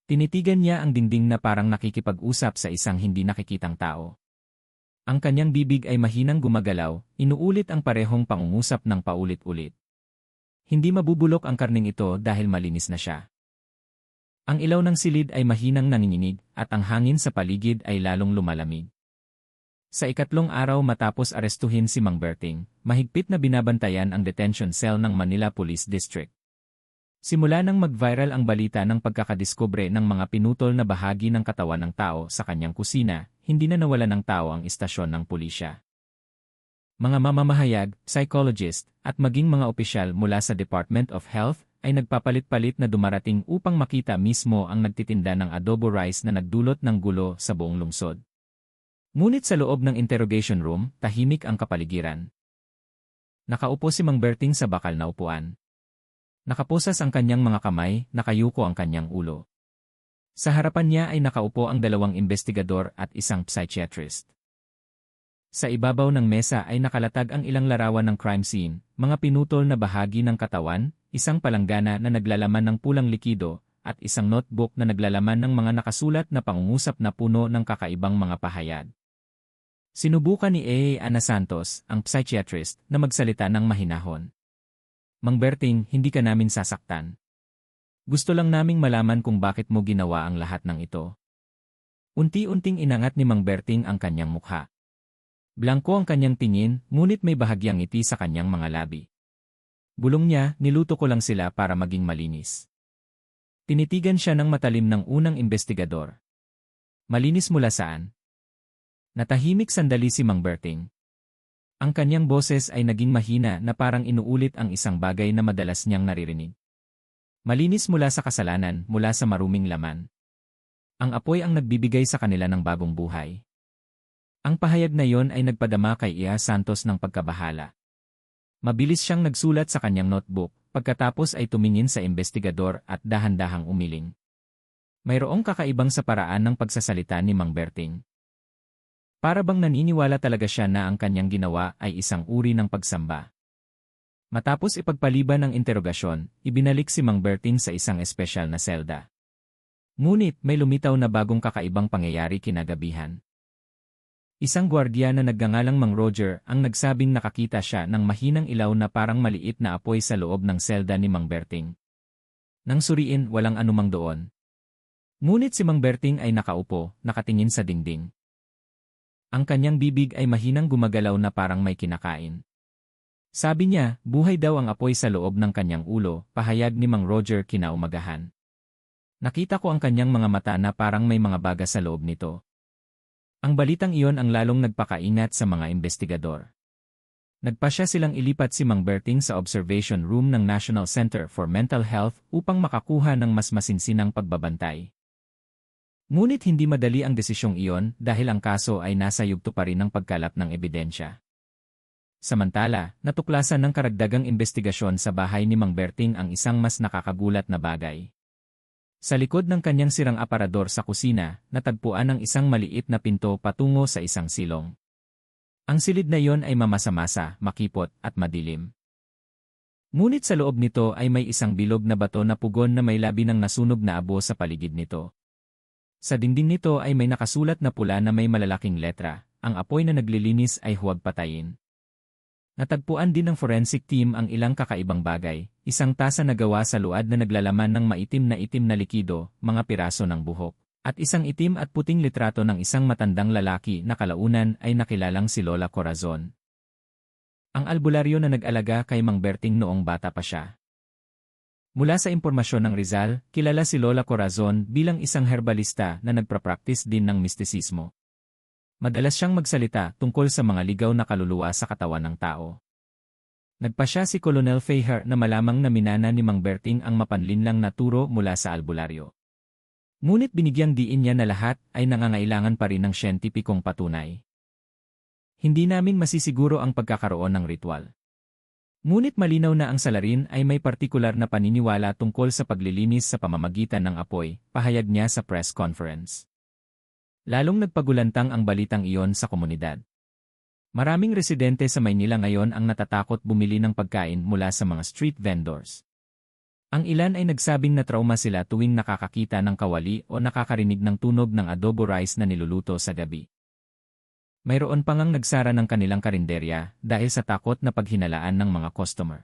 Tinitigan niya ang dingding na parang nakikipag-usap sa isang hindi nakikitang tao. Ang kanyang bibig ay mahinang gumagalaw, inuulit ang parehong pangungusap ng paulit-ulit. Hindi mabubulok ang karning ito dahil malinis na siya. Ang ilaw ng silid ay mahinang nanginginig at ang hangin sa paligid ay lalong lumalamig. Sa ikatlong araw matapos arestuhin si Mang Berting, mahigpit na binabantayan ang detention cell ng Manila Police District. Simula nang mag-viral ang balita ng pagkakadiskubre ng mga pinutol na bahagi ng katawan ng tao sa kanyang kusina, hindi na nawala ng tao ang istasyon ng pulisya. Mga mamamahayag, psychologist, at maging mga opisyal mula sa Department of Health ay nagpapalit-palit na dumarating upang makita mismo ang nagtitinda ng adobo rice na nagdulot ng gulo sa buong lungsod. Ngunit sa loob ng interrogation room, tahimik ang kapaligiran. Nakaupo si Mang Berting sa bakal na upuan. Nakaposas ang kanyang mga kamay, nakayuko ang kanyang ulo. Sa harapan niya ay nakaupo ang 2 investigador at isang psychiatrist. Sa ibabaw ng mesa ay nakalatag ang ilang larawan ng crime scene, mga pinutol na bahagi ng katawan, isang palanggana na naglalaman ng pulang likido, at isang notebook na naglalaman ng mga nakasulat na pangungusap na puno ng kakaibang mga pahayag. Sinubukan ni A. Ana Santos, ang psychiatrist, na magsalita ng mahinahon. Mang Berting, hindi ka namin sasaktan. Gusto lang naming malaman kung bakit mo ginawa ang lahat ng ito. Unti-unting inangat ni Mang Berting ang kanyang mukha. Blanko ang kanyang tingin, ngunit may bahagyang ngiti sa kanyang mga labi. Bulong niya, niluto ko lang sila para maging malinis. Tinitigan siya ng matalim ng unang investigador. Malinis mula saan? Natahimik sandali si Mang Berting. Ang kanyang boses ay naging mahina na parang inuulit ang isang bagay na madalas niyang naririnig. Malinis mula sa kasalanan, mula sa maruming laman. Ang apoy ang nagbibigay sa kanila ng bagong buhay. Ang pahayag na iyon ay nagpadama kay Ia Santos ng pagkabahala. Mabilis siyang nagsulat sa kanyang notebook, pagkatapos ay tumingin sa investigador at dahan-dahang umiling. Mayroong kakaibang sa paraan ng pagsasalita ni Mang Berting. Para bang naniniwala talaga siya na ang kanyang ginawa ay isang uri ng pagsamba. Matapos ipagpaliban ng interogasyon, ibinalik si Mang Berting sa isang espesyal na selda. Ngunit may lumitaw na bagong kakaibang pangyayari kinagabihan. Isang gwardiya na nagngangalang Mang Roger ang nagsabing nakakita siya ng mahinang ilaw na parang maliit na apoy sa loob ng selda ni Mang Berting. Nang suriin, walang anumang doon. Ngunit si Mang Berting ay nakaupo, nakatingin sa dingding. Ang kanyang bibig ay mahinang gumagalaw na parang may kinakain. Sabi niya, buhay daw ang apoy sa loob ng kanyang ulo, pahayag ni Mang Roger kinaumagahan. Nakita ko ang kanyang mga mata na parang may mga baga sa loob nito. Ang balitang iyon ang lalong nagpakaingat sa mga investigador. Nagpasya silang ilipat si Mang Berting sa observation room ng National Center for Mental Health upang makakuha ng mas masinsinang pagbabantay. Ngunit hindi madali ang desisyong iyon dahil ang kaso ay nasa yugto pa rin ng pagkalap ng ebidensya. Samantala, natuklasan ng karagdagang investigasyon sa bahay ni Mang Berting ang isang mas nakakagulat na bagay. Sa likod ng kanyang sirang aparador sa kusina, natagpuan ang isang maliit na pinto patungo sa isang silong. Ang silid na iyon ay mamasa-masa, makipot, at madilim. Ngunit sa loob nito ay may isang bilog na bato na pugon na may labi ng nasunog na abo sa paligid nito. Sa dingding nito ay may nakasulat na pula na may malalaking letra, ang apoy na naglilinis ay huwag patayin. Natagpuan din ng forensic team ang ilang kakaibang bagay, isang tasa na gawa sa luad na naglalaman ng maitim na likido, mga piraso ng buhok, at isang itim at puting litrato ng isang matandang lalaki na kalaunan ay nakilalang si Lola Corazon. Ang albularyo na nag-alaga kay Mang Berting noong bata pa siya. Mula sa impormasyon ng Rizal, kilala si Lola Corazon bilang isang herbalista na nagprapractice din ng mistisismo. Madalas siyang magsalita tungkol sa mga ligaw na kaluluwa sa katawan ng tao. Nagpasya si Colonel Fayher na malamang na minana ni Mang Berting ang mapanlinlang na turo mula sa albularyo. Ngunit binigyang diin niya na lahat ay nangangailangan pa rin ng siyentipikong patunay. Hindi namin masisiguro ang pagkakaroon ng ritual. Ngunit malinaw na ang salarin ay may partikular na paniniwala tungkol sa paglilinis sa pamamagitan ng apoy, pahayag niya sa press conference. Lalong nagpagulantang ang balitang iyon sa komunidad. Maraming residente sa Maynila ngayon ang natatakot bumili ng pagkain mula sa mga street vendors. Ang ilan ay nagsabing na trauma sila tuwing nakakakita ng kawali o nakakarinig ng tunog ng adobo rice na niluluto sa gabi. Mayroon pang ang nagsara ng kanilang karinderya dahil sa takot na paghinalaan ng mga customer.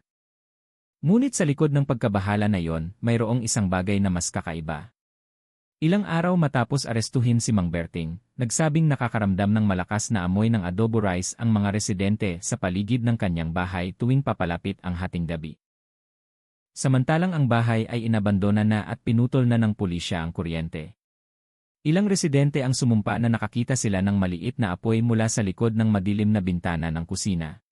Ngunit sa likod ng pagkabahala na iyon, mayroong isang bagay na mas kakaiba. Ilang araw matapos arestuhin si Mang Berting, nagsabing nakakaramdam ng malakas na amoy ng adobo rice ang mga residente sa paligid ng kanyang bahay tuwing papalapit ang hating gabi. Samantalang ang bahay ay inabandona na at pinutol na ng pulisya ang kuryente. Ilang residente ang sumumpa na nakakita sila ng maliit na apoy mula sa likod ng madilim na bintana ng kusina.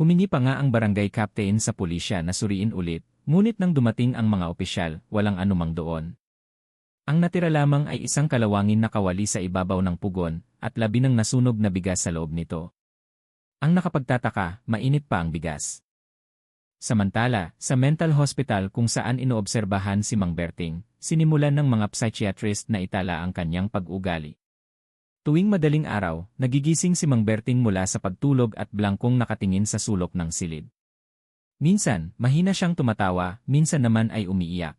Humingi pa nga ang barangay captain sa pulisya na suriin ulit, ngunit nang dumating ang mga opisyal, walang anumang doon. Ang natira lamang ay isang kalawangin na kawali sa ibabaw ng pugon at labi ng nasunog na bigas sa loob nito. Ang nakapagtataka, mainit pa ang bigas. Samantala, sa mental hospital kung saan inoobserbahan si Mang Berting, sinimulan ng mga psychiatrist na itala ang kanyang pag-ugali. Tuwing madaling araw, nagigising si Mang Berting mula sa pagtulog at blangkong nakatingin sa sulok ng silid. Minsan, mahina siyang tumatawa, minsan naman ay umiiyak.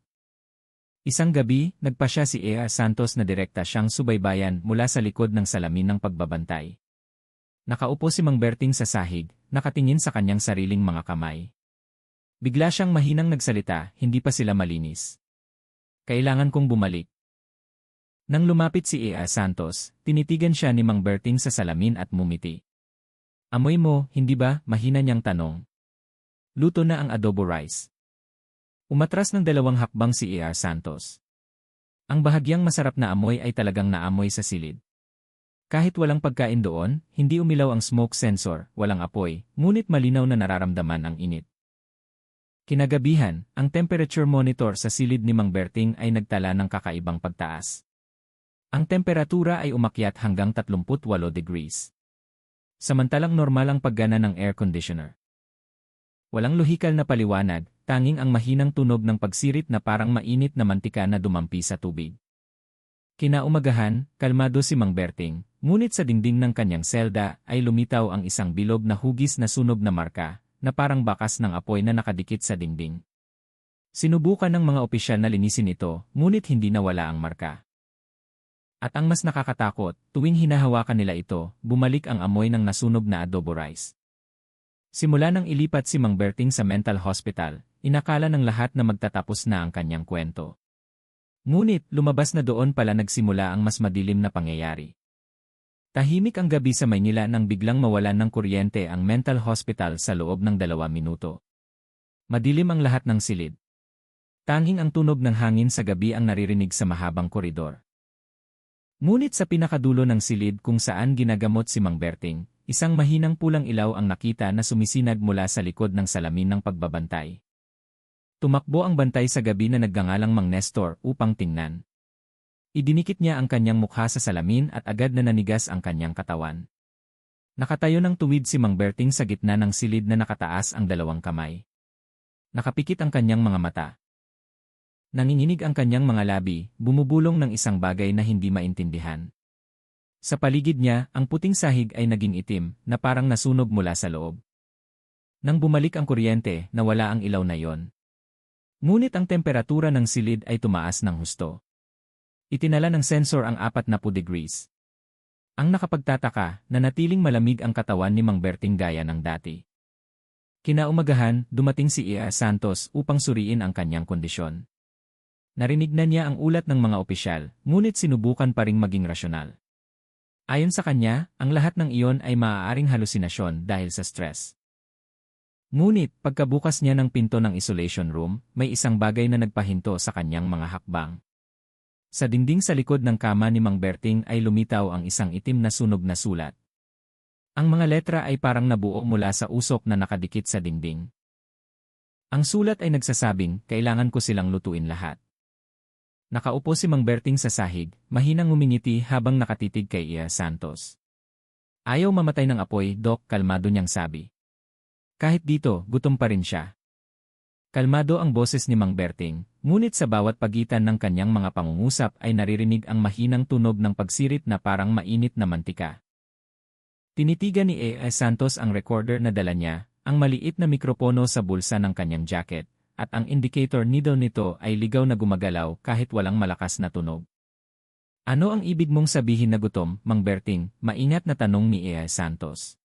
Isang gabi, nagpasya si Ia Santos na direkta siyang subaybayan mula sa likod ng salamin ng pagbabantay. Nakaupo si Mang Berting sa sahig, nakatingin sa kanyang sariling mga kamay. Bigla siyang mahinang nagsalita, hindi pa sila malinis. Kailangan kong bumalik. Nang lumapit si Ia Santos, tinitigan siya ni Mang Berting sa salamin at mumiti. Amoy mo, hindi ba? Mahina niyang tanong. Luto na ang adobo rice. Umatras ng 2 hakbang si Ia Santos. Ang bahagyang masarap na amoy ay talagang naamoy sa silid. Kahit walang pagkain doon, hindi umilaw ang smoke sensor, walang apoy, ngunit malinaw na nararamdaman ang init. Kinagabihan, ang temperature monitor sa silid ni Mang Berting ay nagtala ng kakaibang pagtaas. Ang temperatura ay umakyat hanggang 38 degrees. Samantalang normal ang paggana ng air conditioner. Walang lohikal na paliwanag, tanging ang mahinang tunog ng pagsirit na parang mainit na mantika na dumampi sa tubig. Kinaumagahan, kalmado si Mang Berting, ngunit sa dingding ng kanyang selda ay lumitaw ang isang bilog na hugis na sunog na marka, na parang bakas ng apoy na nakadikit sa dingding. Sinubukan ng mga opisyal na linisin ito, ngunit hindi nawala ang marka. At ang mas nakakatakot, tuwing hinahawakan nila ito, bumalik ang amoy ng nasunog na adobo rice. Simula nang ilipat si Mang Berting sa mental hospital, inakala ng lahat na magtatapos na ang kanyang kwento. Ngunit, lumabas na doon pala nagsimula ang mas madilim na pangyayari. Tahimik ang gabi sa Maynila nang biglang mawalan ng kuryente ang mental hospital sa loob ng 2 minuto. Madilim ang lahat ng silid. Tanging ang tunog ng hangin sa gabi ang naririnig sa mahabang koridor. Ngunit sa pinakadulo ng silid kung saan ginagamot si Mang Berting, isang mahinang pulang ilaw ang nakita na sumisinag mula sa likod ng salamin ng pagbabantay. Tumakbo ang bantay sa gabi na nagngangalang Mang Nestor upang tingnan. Idinikit niya ang kanyang mukha sa salamin at agad na nanigas ang kanyang katawan. Nakatayo ng tuwid si Mang Berting sa gitna ng silid na nakataas ang 2 kamay. Nakapikit ang kanyang mga mata. Nanginginig ang kanyang mga labi, bumubulong ng isang bagay na hindi maintindihan. Sa paligid niya, ang puting sahig ay naging itim, na parang nasunog mula sa loob. Nang bumalik ang kuryente, nawala ang ilaw na yon. Ngunit ang temperatura ng silid ay tumaas ng husto. Itinala ng sensor ang 40 degrees. Ang nakapagtataka, nanatiling malamig ang katawan ni Mang Berting gaya ng dati. Kinaumagahan, dumating si Ia Santos upang suriin ang kanyang kondisyon. Narinig na niya ang ulat ng mga opisyal, ngunit sinubukan pa ring maging rasyonal. Ayon sa kanya, ang lahat ng iyon ay maaaring halusinasyon dahil sa stress. Ngunit, pagkabukas niya ng pinto ng isolation room, may isang bagay na nagpahinto sa kanyang mga hakbang. Sa dingding sa likod ng kama ni Mang Berting ay lumitaw ang isang itim na sunog na sulat. Ang mga letra ay parang nabuo mula sa usok na nakadikit sa dingding. Ang sulat ay nagsasabing, kailangan ko silang lutuin lahat. Nakaupo si Mang Berting sa sahig, mahinang ngumingiti habang nakatitig kay Ia Santos. Ayaw mamatay ng apoy, Dok, kalmado niyang sabi. Kahit dito, gutom pa rin siya. Kalmado ang boses ni Mang Berting, ngunit sa bawat pagitan ng kanyang mga pangungusap ay naririnig ang mahinang tunog ng pagsirit na parang mainit na mantika. Tinitigan ni Ia Santos ang recorder na dala niya, ang maliit na mikropono sa bulsa ng kanyang jacket, at ang indicator needle nito ay ligaw na gumagalaw kahit walang malakas na tunog. Ano ang ibig mong sabihin na gutom, Mang Berting? Maingat na tanong ni Ia Santos.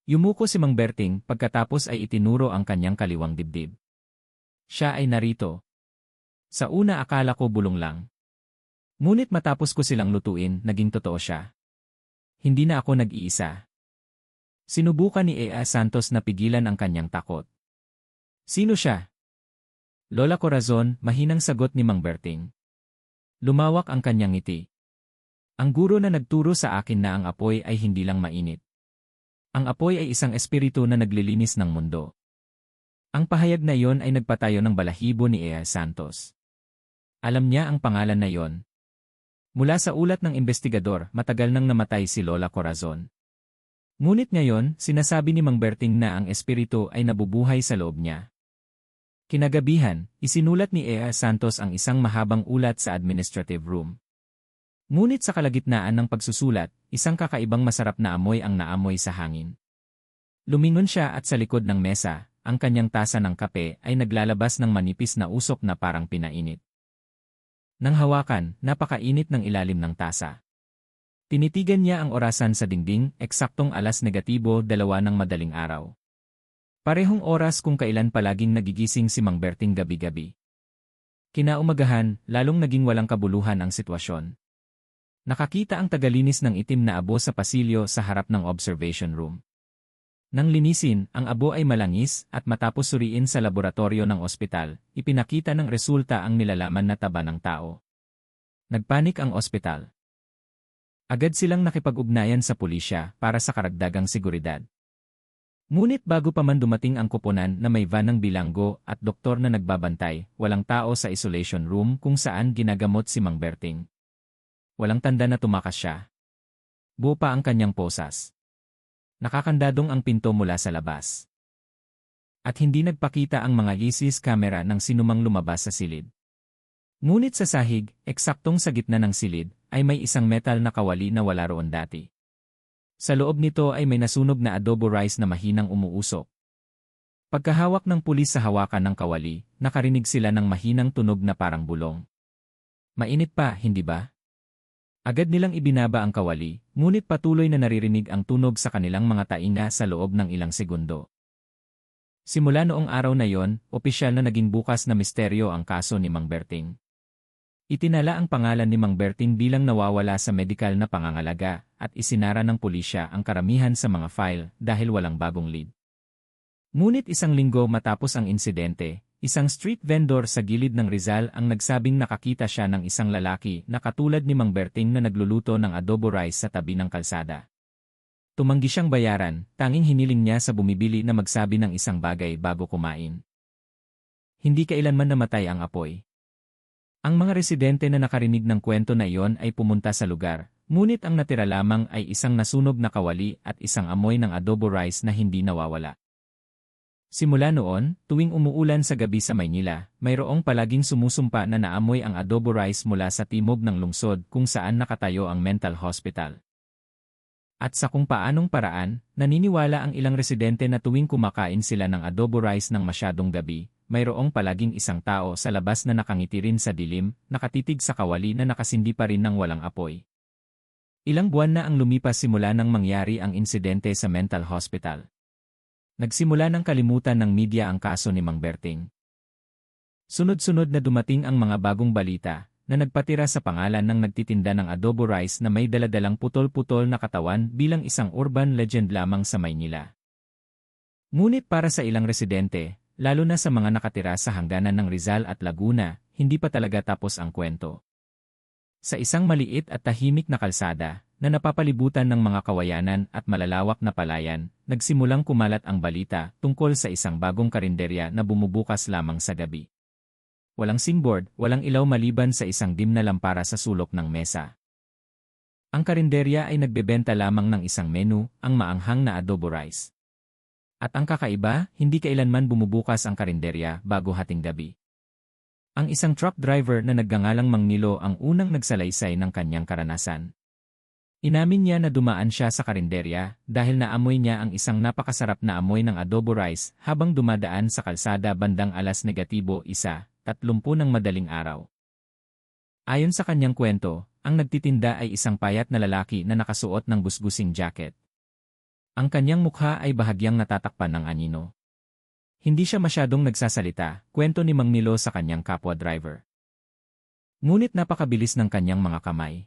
Yumuko si Mang Berting pagkatapos ay itinuro ang kanyang kaliwang dibdib. Siya ay narito. Sa una akala ko bulong lang. Ngunit matapos ko silang lutuin, naging totoo siya. Hindi na ako nag-iisa. Sinubukan ni Ia Santos na pigilan ang kanyang takot. Sino siya? Lola Corazon, mahinang sagot ni Mang Berting. Lumawak ang kanyang ngiti. Ang guro na nagturo sa akin na ang apoy ay hindi lang mainit. Ang apoy ay isang espiritu na naglilinis ng mundo. Ang pahayag na iyon ay nagpatayo ng balahibo ni Ia Santos. Alam niya ang pangalan na iyon. Mula sa ulat ng investigador, matagal nang namatay si Lola Corazon. Ngunit ngayon, sinasabi ni Mang Berting na ang espiritu ay nabubuhay sa loob niya. Kinagabihan, isinulat ni Ia Santos ang isang mahabang ulat sa administrative room. Ngunit sa kalagitnaan ng pagsusulat, isang kakaibang masarap na amoy ang naamoy sa hangin. Lumingon siya at sa likod ng mesa, ang kanyang tasa ng kape ay naglalabas ng manipis na usok na parang pinainit. Nang hawakan, napakainit ng ilalim ng tasa. Tinitigan niya ang orasan sa dingding, eksaktong 2:00 ng madaling araw. Parehong oras kung kailan palaging nagigising si Mang Berting gabi-gabi. Kinaumagahan, lalong naging walang kabuluhan ang sitwasyon. Nakakita ang tagalinis ng itim na abo sa pasilyo sa harap ng observation room. Nang linisin, ang abo ay malangis at matapos suriin sa laboratorio ng ospital, ipinakita ng resulta ang nilalaman na taba ng tao. Nagpanik ang ospital. Agad silang nakipag-ugnayan sa pulisya para sa karagdagang seguridad. Ngunit bago pa man dumating ang koponan na may van ng bilanggo at doktor na nagbabantay, walang tao sa isolation room kung saan ginagamot si Mang Berting. Walang tanda na tumakas siya. Buo pa ang kanyang posas. Nakakandadong ang pinto mula sa labas. At hindi nagpakita ang mga ISIS camera ng sinumang lumabas sa silid. Ngunit sa sahig, eksaktong sa gitna ng silid, ay may isang metal na kawali na wala roon dati. Sa loob nito ay may nasunog na adobo rice na mahinang umuusok. Pagkahawak ng pulis sa hawakan ng kawali, nakarinig sila ng mahinang tunog na parang bulong. Mainit pa, hindi ba? Agad nilang ibinaba ang kawali, ngunit patuloy na naririnig ang tunog sa kanilang mga tainga sa loob ng ilang segundo. Simula noong araw na yon, opisyal na naging bukas na misteryo ang kaso ni Mang Berting. Itinala ang pangalan ni Mang Berting bilang nawawala sa medikal na pangangalaga at isinara ng pulisya ang karamihan sa mga file dahil walang bagong lead. Ngunit isang linggo matapos ang insidente, isang street vendor sa gilid ng Rizal ang nagsabing nakakita siya ng isang lalaki na katulad ni Mang Berting na nagluluto ng adobo rice sa tabi ng kalsada. Tumanggi siyang bayaran, tanging hiniling niya sa bumibili na magsabi ng isang bagay bago kumain. Hindi kailanman namatay ang apoy. Ang mga residente na nakarinig ng kwento na iyon ay pumunta sa lugar, ngunit ang natira lamang ay isang nasunog na kawali at isang amoy ng adobo rice na hindi nawawala. Simula noon, tuwing umuulan sa gabi sa Maynila, mayroong palaging sumusumpa na naamoy ang adobo rice mula sa timog ng lungsod kung saan nakatayo ang mental hospital. At sa kung paanong paraan, naniniwala ang ilang residente na tuwing kumakain sila ng adobo rice ng masyadong gabi, mayroong palaging isang tao sa labas na nakangiti rin sa dilim, nakatitig sa kawali na nakasindi pa rin ng walang apoy. Ilang buwan na ang lumipas simula nang mangyari ang insidente sa mental hospital. Nagsimula ng kalimutan ng media ang kaso ni Mang Berting. Sunod-sunod na dumating ang mga bagong balita na nagpatira sa pangalan ng nagtitinda ng adobo rice na may daladalang putol-putol na katawan bilang isang urban legend lamang sa Maynila. Ngunit para sa ilang residente, lalo na sa mga nakatira sa hangganan ng Rizal at Laguna, hindi pa talaga tapos ang kwento. Sa isang maliit at tahimik na kalsada, na napapalibutan ng mga kawayanan at malalawak na palayan, nagsimulang kumalat ang balita tungkol sa isang bagong karinderya na bumubukas lamang sa gabi. Walang signboard, walang ilaw maliban sa isang dim na lampara sa sulok ng mesa. Ang karinderya ay nagbebenta lamang ng isang menu, ang maanghang na adobo rice. At ang kakaiba, hindi kailanman bumubukas ang karinderya bago hating gabi. Ang isang truck driver na nagngangalang Mang Nilo ang unang nagsalaysay ng kanyang karanasan. Inamin niya na dumaan siya sa karinderya dahil naamoy niya ang isang napakasarap na amoy ng adobo rice habang dumadaan sa kalsada bandang 1:30 ng madaling araw. Ayon sa kanyang kwento, ang nagtitinda ay isang payat na lalaki na nakasuot ng gusgusing jacket. Ang kanyang mukha ay bahagyang natatakpan ng anino. Hindi siya masyadong nagsasalita, kwento ni Mang Nilo sa kanyang kapwa driver. Ngunit napakabilis ng kanyang mga kamay.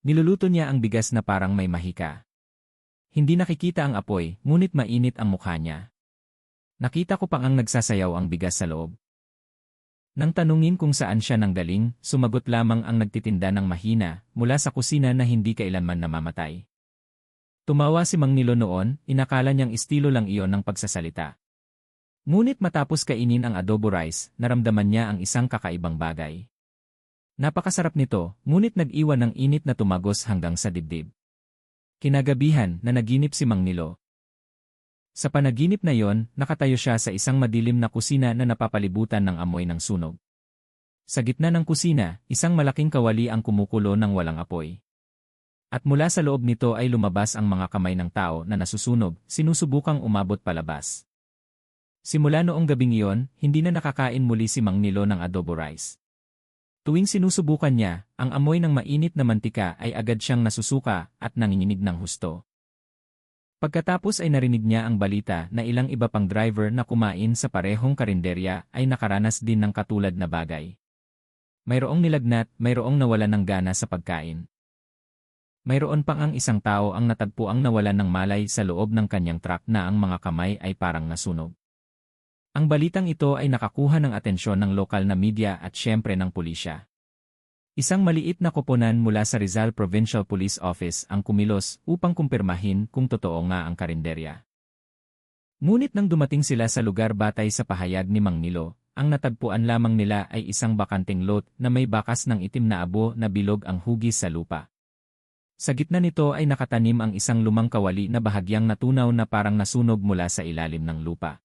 Niluluto niya ang bigas na parang may mahika. Hindi nakikita ang apoy, ngunit mainit ang mukha niya. Nakita ko pang ang nagsasayaw ang bigas sa loob. Nang tanungin kung saan siya nanggaling, sumagot lamang ang nagtitinda ng mahina, mula sa kusina na hindi kailanman namamatay. Tumawa si Mang Nilo noon, inakala niyang estilo lang iyon ng pagsasalita. Ngunit matapos kainin ang adobo rice, naramdaman niya ang isang kakaibang bagay. Napakasarap nito, ngunit nag-iwan ng init na tumagos hanggang sa dibdib. Kinagabihan, nanaginip si Mang Nilo. Sa panaginip na yon, nakatayo siya sa isang madilim na kusina na napapalibutan ng amoy ng sunog. Sa gitna ng kusina, isang malaking kawali ang kumukulo ng walang apoy. At mula sa loob nito ay lumabas ang mga kamay ng tao na nasusunog, sinusubukang umabot palabas. Simula noong gabing iyon, hindi na nakakain muli si Mang Nilo ng adobo rice. Tuwing sinusubukan niya, ang amoy ng mainit na mantika ay agad siyang nasusuka at nanginginig ng husto. Pagkatapos ay narinig niya ang balita na ilang iba pang driver na kumain sa parehong karinderya ay nakaranas din ng katulad na bagay. Mayroong nilagnat, mayroong nawalan ng gana sa pagkain. Mayroon pang ang isang tao ang natagpuang nawalan ng malay sa loob ng kanyang truck na ang mga kamay ay parang nasunog. Ang balitang ito ay nakakuha ng atensyon ng lokal na media at syempre ng pulisya. Isang maliit na koponan mula sa Rizal Provincial Police Office ang kumilos upang kumpirmahin kung totoo nga ang karinderya. Ngunit nang dumating sila sa lugar batay sa pahayag ni Mang Nilo, ang natagpuan lamang nila ay isang bakanteng lot na may bakas ng itim na abo na bilog ang hugis sa lupa. Sa gitna nito ay nakatanim ang isang lumang kawali na bahagyang natunaw na parang nasunog mula sa ilalim ng lupa.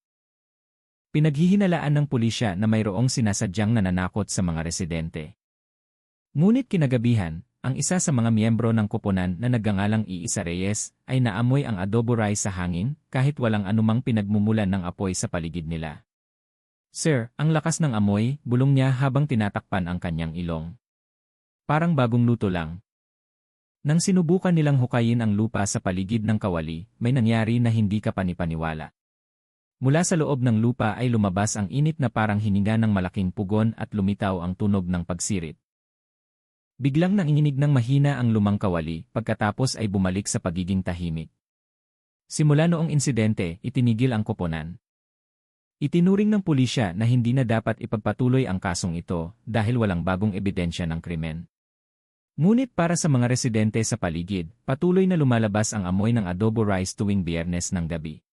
Pinaghihinalaan ng pulisya na mayroong sinasadyang nananakot sa mga residente. Ngunit kinagabihan, ang isa sa mga miyembro ng koponan na nagngangalang Iisa Reyes ay naamoy ang adobo rice sa hangin kahit walang anumang pinagmumulan ng apoy sa paligid nila. "Sir, ang lakas ng amoy," bulong niya habang tinatakpan ang kanyang ilong. "Parang bagong luto lang." Nang sinubukan nilang hukayin ang lupa sa paligid ng kawali, may nangyari na hindi ka panipaniwala. Mula sa loob ng lupa ay lumabas ang init na parang hininga ng malaking pugon at lumitaw ang tunog ng pagsirit. Biglang nanginginig ng mahina ang lumang kawali, pagkatapos ay bumalik sa pagiging tahimik. Simula noong insidente, itinigil ang koponan. Itinuring ng pulisya na hindi na dapat ipagpatuloy ang kasong ito dahil walang bagong ebidensya ng krimen. Ngunit para sa mga residente sa paligid, patuloy na lumalabas ang amoy ng adobo rice tuwing Biyernes ng gabi.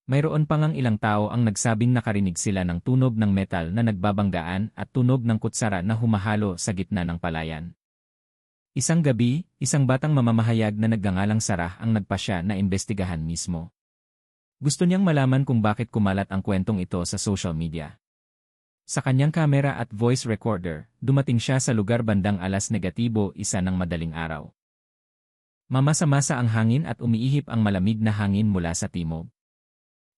Mayroon pa ngang ilang tao ang nagsabing nakarinig sila ng tunog ng metal na nagbabanggaan at tunog ng kutsara na humahalo sa gitna ng palayan. Isang gabi, isang batang mamamahayag na nagngangalang Sarah ang nagpasya na imbestigahan mismo. Gusto niyang malaman kung bakit kumalat ang kwentong ito sa social media. Sa kanyang kamera at voice recorder, dumating siya sa lugar bandang 1:00 ng madaling araw. Mamasa-masa ang hangin at umiihip ang malamig na hangin mula sa timog.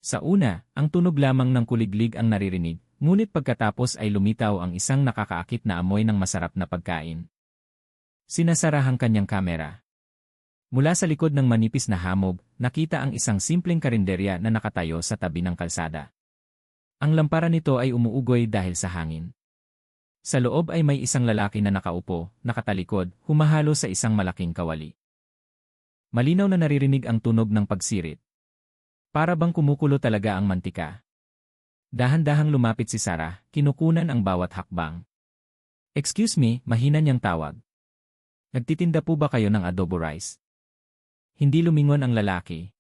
Sa una, ang tunog lamang ng kuliglig ang naririnig, ngunit pagkatapos ay lumitaw ang isang nakakaakit na amoy ng masarap na pagkain. Sinasarahang kanyang kamera. Mula sa likod ng manipis na hamog, nakita ang isang simpleng karinderya na nakatayo sa tabi ng kalsada. Ang lampara nito ay umuugoy dahil sa hangin. Sa loob ay may isang lalaki na nakaupo, nakatalikod, humahalo sa isang malaking kawali. Malinaw na naririnig ang tunog ng pagsirit. Para bang kumukulo talaga ang mantika. Dahan-dahang lumapit si Sarah, kinukunan ang bawat hakbang. "Excuse me," mahina niyang tawag. "Nagtitinda po ba kayo ng adobo rice?" Hindi lumingon ang lalaki.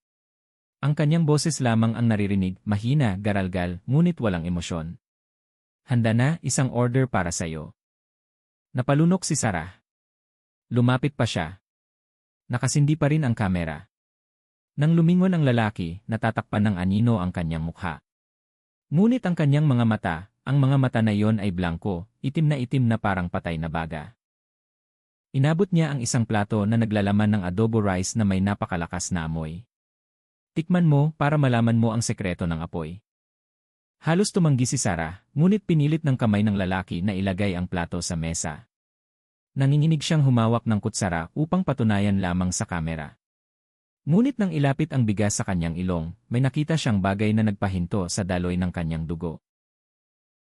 Ang kanyang boses lamang ang naririnig, mahina, garalgal, ngunit walang emosyon. "Handa na, isang order para sa'yo." Napalunok si Sarah. Lumapit pa siya. Nakasindi pa rin ang kamera. Nang lumingon ang lalaki, natatakpan ng anino ang kanyang mukha. Ngunit ang kanyang mga mata na iyon ay blanko, itim na parang patay na baga. Inabot niya ang isang plato na naglalaman ng adobo rice na may napakalakas na amoy. "Tikman mo para malaman mo ang sekreto ng apoy." Halos tumanggi si Sarah, ngunit pinilit ng kamay ng lalaki na ilagay ang plato sa mesa. Nanginginig siyang humawak ng kutsara upang patunayan lamang sa kamera. Ngunit nang ilapit ang bigas sa kanyang ilong, may nakita siyang bagay na nagpahinto sa daloy ng kanyang dugo.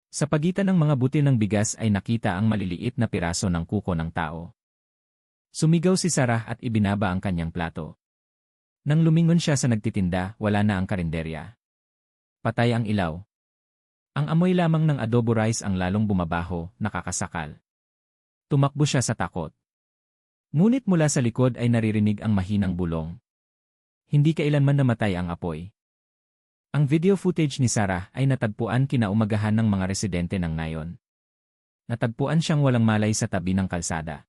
Sa pagitan ng mga butil ng bigas ay nakita ang maliliit na piraso ng kuko ng tao. Sumigaw si Sarah at ibinaba ang kanyang plato. Nang lumingon siya sa nagtitinda, wala na ang karinderya. Patay ang ilaw. Ang amoy lamang ng adobo rice ang lalong bumabaho, nakakasakal. Tumakbo siya sa takot. Ngunit mula sa likod ay naririnig ang mahinang bulong. Hindi kailanman namatay ang apoy. Ang video footage ni Sarah ay natagpuan kinaumagahan ng mga residente ng Nayon. Natagpuan siyang walang malay sa tabi ng kalsada.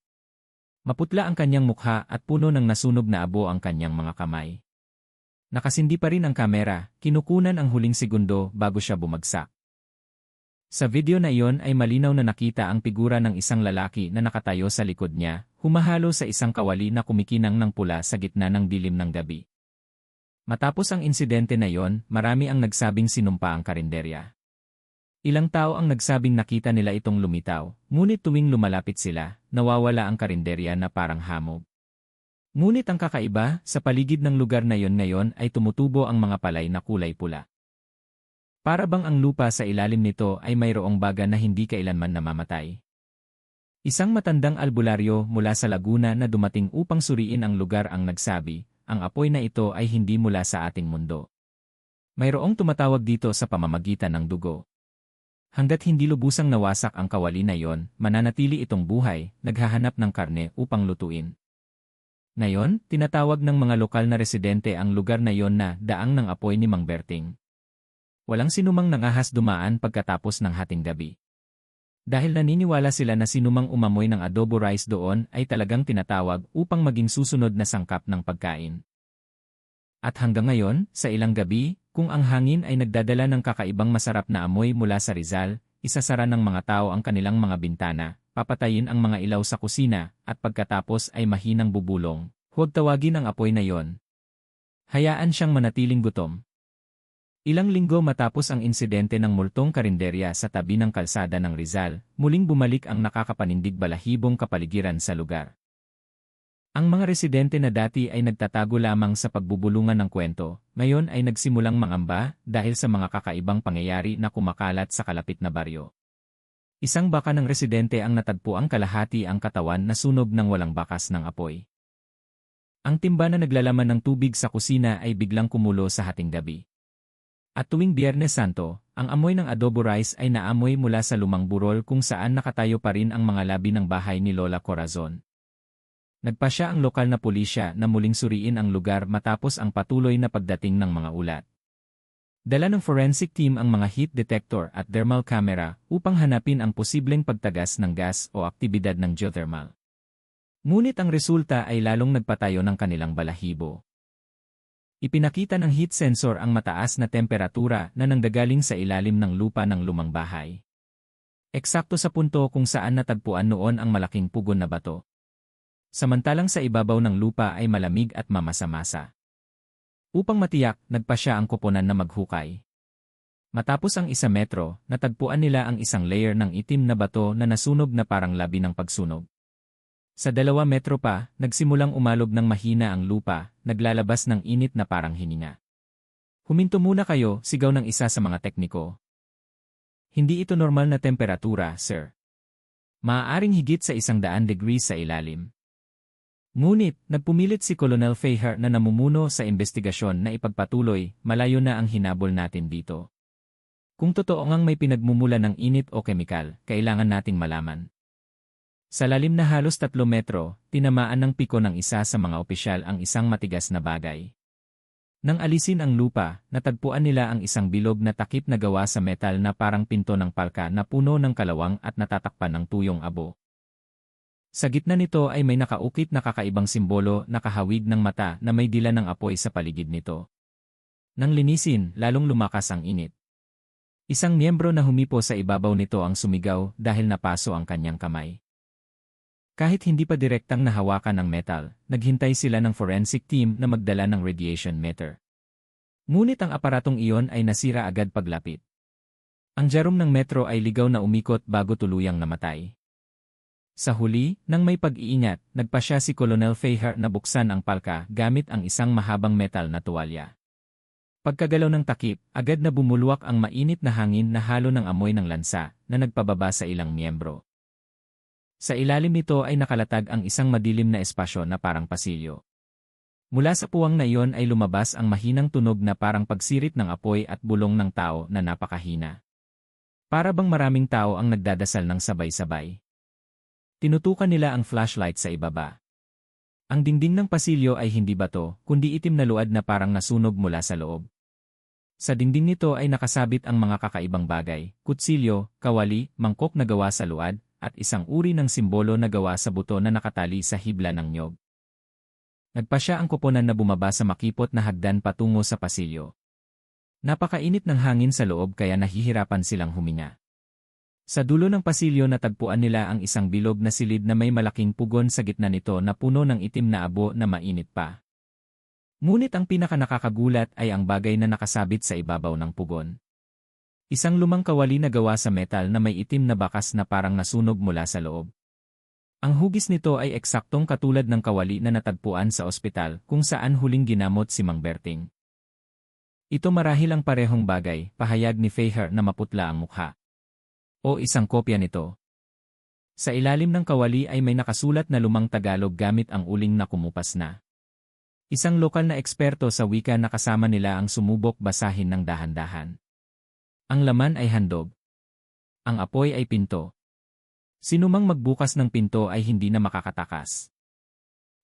Maputla ang kanyang mukha at puno ng nasunog na abo ang kanyang mga kamay. Nakasindi pa rin ang kamera, kinukunan ang huling segundo bago siya bumagsak. Sa video na iyon ay malinaw na nakita ang figura ng isang lalaki na nakatayo sa likod niya, humahalo sa isang kawali na kumikinang ng pula sa gitna ng dilim ng gabi. Matapos ang insidente na iyon, marami ang nagsabing sinumpa ang karinderya. Ilang tao ang nagsabing nakita nila itong lumitaw, ngunit tuwing lumalapit sila, nawawala ang karinderya na parang hamog. Ngunit ang kakaiba, sa paligid ng lugar na iyon ngayon ay tumutubo ang mga palay na kulay pula. Para bang ang lupa sa ilalim nito ay mayroong baga na hindi kailanman namamatay. Isang matandang albularyo mula sa Laguna na dumating upang suriin ang lugar ang nagsabi, ang apoy na ito ay hindi mula sa ating mundo. Mayroong tumatawag dito sa pamamagitan ng dugo. Hanggat hindi lubusang nawasak ang kawali na iyon, mananatili itong buhay, naghahanap ng karne upang lutuin. Ngayon, tinatawag ng mga lokal na residente ang lugar na iyon na daang ng apoy ni Mang Berting. Walang sinumang nangahas dumaan pagkatapos ng hating gabi. Dahil naniniwala sila na sinumang umamoy ng adobo rice doon ay talagang tinatawag upang maging susunod na sangkap ng pagkain. At hanggang ngayon, sa ilang gabi, kung ang hangin ay nagdadala ng kakaibang masarap na amoy mula sa Rizal, isasara ng mga tao ang kanilang mga bintana, papatayin ang mga ilaw sa kusina, at pagkatapos ay mahinang bubulong. Huwag tawagin ang apoy na yon. Hayaan siyang manatiling gutom. Ilang linggo matapos ang insidente ng multong karinderya sa tabi ng kalsada ng Rizal, muling bumalik ang nakakapanindig balahibong kapaligiran sa lugar. Ang mga residente na dati ay nagtatago lamang sa pagbubulungan ng kwento, ngayon ay nagsimulang mangamba dahil sa mga kakaibang pangyayari na kumakalat sa kalapit na baryo. Isang baka ng residente ang natagpuang kalahati ang katawan na sunog ng walang bakas ng apoy. Ang timba na naglalaman ng tubig sa kusina ay biglang kumulo sa hating gabi. At tuwing Biyernes Santo, ang amoy ng adobo rice ay naamoy mula sa lumang burol kung saan nakatayo pa rin ang mga labi ng bahay ni Lola Corazon. Nagpasya ang lokal na pulisya na muling suriin ang lugar matapos ang patuloy na pagdating ng mga ulat. Dala ng forensic team ang mga heat detector at thermal camera upang hanapin ang posibleng pagtagas ng gas o aktibidad ng geothermal. Ngunit ang resulta ay lalong nagpatayo ng kanilang balahibo. Ipinakita ng heat sensor ang mataas na temperatura na nanggagaling sa ilalim ng lupa ng lumang bahay. Eksakto sa punto kung saan natagpuan noon ang malaking pugon na bato. Samantalang sa ibabaw ng lupa ay malamig at mamasa-masa. Upang matiyak, nagpasya ang koponan na maghukay. Matapos ang 1 metro, natagpuan nila ang isang layer ng itim na bato na nasunog na parang labi ng pagsunog. Sa 2 metro pa, nagsimulang umalog ng mahina ang lupa, naglalabas ng init na parang hininga. Huminto muna kayo, sigaw ng isa sa mga tekniko. Hindi ito normal na temperatura, sir. Maaaring higit sa 100 degrees sa ilalim. Ngunit, nagpumilit si Colonel Fayher na namumuno sa investigasyon na ipagpatuloy, malayo na ang hinabol natin dito. Kung totoo ngang may pinagmumula ng init o kemikal, kailangan nating malaman. Sa lalim na halos 3 metro, tinamaan ng piko ng isa sa mga opisyal ang isang matigas na bagay. Nang alisin ang lupa, natagpuan nila ang isang bilog na takip na gawa sa metal na parang pinto ng palka na puno ng kalawang at natatakpan ng tuyong abo. Sa gitna nito ay may nakaukit na kakaibang simbolo na kahawig ng mata na may dila ng apoy sa paligid nito. Nang linisin, lalong lumakas ang init. Isang miyembro na humipo sa ibabaw nito ang sumigaw dahil napaso ang kanyang kamay. Kahit hindi pa direktang nahawakan ang metal, naghintay sila ng forensic team na magdala ng radiation meter. Ngunit ang aparatong iyon ay nasira agad paglapit. Ang jarum ng metro ay ligaw na umikot bago tuluyang namatay. Sa huli, nang may pag-iingat, nagpasya si Colonel Fayher na buksan ang palka gamit ang isang mahabang metal na tuwalya. Pagkagalaw ng takip, agad na bumulwak ang mainit na hangin na halo ng amoy ng lansa na nagpababa sa ilang miyembro. Sa ilalim nito ay nakalatag ang isang madilim na espasyo na parang pasilyo. Mula sa puwang na iyon ay lumabas ang mahinang tunog na parang pagsirit ng apoy at bulong ng tao na napakahina. Para bang maraming tao ang nagdadasal ng sabay-sabay. Tinutukan nila ang flashlight sa ibaba. Ang dingding ng pasilyo ay hindi bato, kundi itim na luad na parang nasunog mula sa loob. Sa dingding nito ay nakasabit ang mga kakaibang bagay, kutsilyo, kawali, mangkok na gawa sa luad, at isang uri ng simbolo na gawa sa buto na nakatali sa hibla ng nyog. Nagpasya ang koponan na bumaba sa makipot na hagdan patungo sa pasilyo. Napakainit ng hangin sa loob kaya nahihirapan silang huminga. Sa dulo ng pasilyo natagpuan nila ang isang bilog na silid na may malaking pugon sa gitna nito na puno ng itim na abo na mainit pa. Ngunit ang pinakanakakagulat ay ang bagay na nakasabit sa ibabaw ng pugon. Isang lumang kawali na gawa sa metal na may itim na bakas na parang nasunog mula sa loob. Ang hugis nito ay eksaktong katulad ng kawali na natagpuan sa ospital kung saan huling ginamot si Mang Berting. Ito marahil ang parehong bagay, pahayag ni Fayher na maputla ang mukha. O isang kopya nito. Sa ilalim ng kawali ay may nakasulat na lumang Tagalog gamit ang uling na kumupas na. Isang lokal na eksperto sa wika na kasama nila ang sumubok basahin ng dahan-dahan. Ang laman ay handog. Ang apoy ay pinto. Sinumang magbukas ng pinto ay hindi na makakatakas.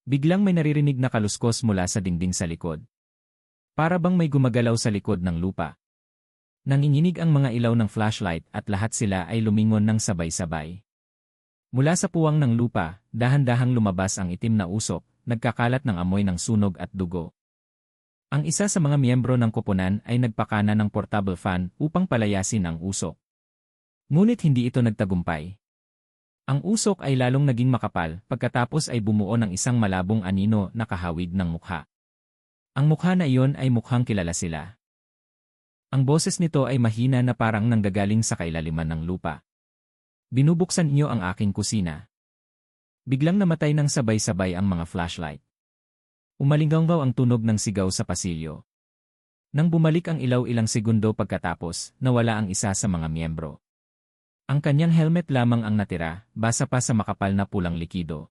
Biglang may naririnig na kaluskos mula sa dingding sa likod. Para bang may gumagalaw sa likod ng lupa. Nanginginig ang mga ilaw ng flashlight at lahat sila ay lumingon ng sabay-sabay. Mula sa puwang ng lupa, dahan-dahang lumabas ang itim na usok, nagkakalat ng amoy ng sunog at dugo. Ang isa sa mga miyembro ng koponan ay nagpakana ng portable fan upang palayasin ang usok. Ngunit hindi ito nagtagumpay. Ang usok ay lalong naging makapal pagkatapos ay bumuo ng isang malabong anino na kahawig ng mukha. Ang mukha na iyon ay mukhang kilala sila. Ang boses nito ay mahina na parang nanggagaling sa kailaliman ng lupa. Binubuksan niyo ang aking kusina. Biglang namatay ng sabay-sabay ang mga flashlight. Umalinggaw ang tunog ng sigaw sa pasilyo. Nang bumalik ang ilaw ilang segundo pagkatapos, nawala ang isa sa mga miyembro. Ang kanyang helmet lamang ang natira, basa pa sa makapal na pulang likido.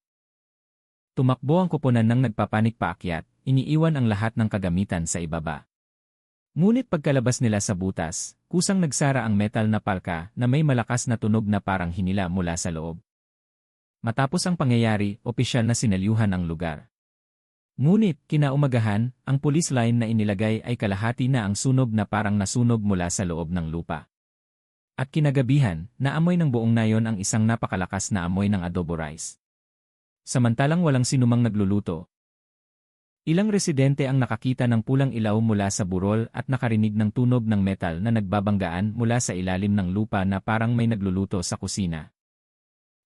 Tumakbo ang koponan ng nagpapanik paakyat, iniiwan ang lahat ng kagamitan sa ibaba. Ngunit pagkalabas nila sa butas, kusang nagsara ang metal na palka na may malakas na tunog na parang hinila mula sa loob. Matapos ang pangyayari, opisyal na sinelyuhan ang lugar. Ngunit, kinaumagahan, ang police line na inilagay ay kalahati na ang sunog na parang nasunog mula sa loob ng lupa. At kinagabihan, naamoy ng buong nayon ang isang napakalakas na amoy ng adobo rice. Samantalang walang sinumang nagluluto. Ilang residente ang nakakita ng pulang ilaw mula sa burol at nakarinig ng tunog ng metal na nagbabanggaan mula sa ilalim ng lupa na parang may nagluluto sa kusina.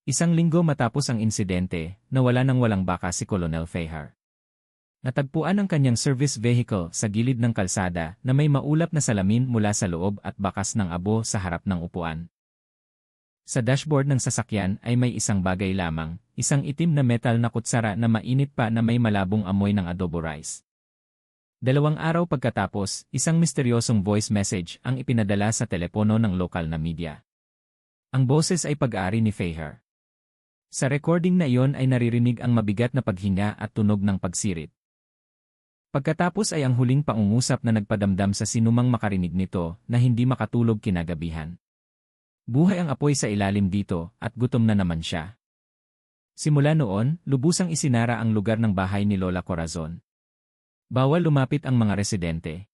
Isang linggo matapos ang insidente, nawala ng walang baka si Colonel Fahar. Natagpuan ang kanyang service vehicle sa gilid ng kalsada na may maulap na salamin mula sa loob at bakas ng abo sa harap ng upuan. Sa dashboard ng sasakyan ay may isang bagay lamang, isang itim na metal na kutsara na mainit pa na may malabong amoy ng adobo rice. 2 araw pagkatapos, isang misteryosong voice message ang ipinadala sa telepono ng lokal na media. Ang boses ay pag-aari ni Fahar. Sa recording na iyon ay naririnig ang mabigat na paghinga at tunog ng pagsirit. Pagkatapos ay ang huling pangungusap na nagpadamdam sa sinumang makarinig nito na hindi makatulog kinagabihan. Buhay ang apoy sa ilalim dito at gutom na naman siya. Simula noon, lubusang isinara ang lugar ng bahay ni Lola Corazon. Bawal lumapit ang mga residente.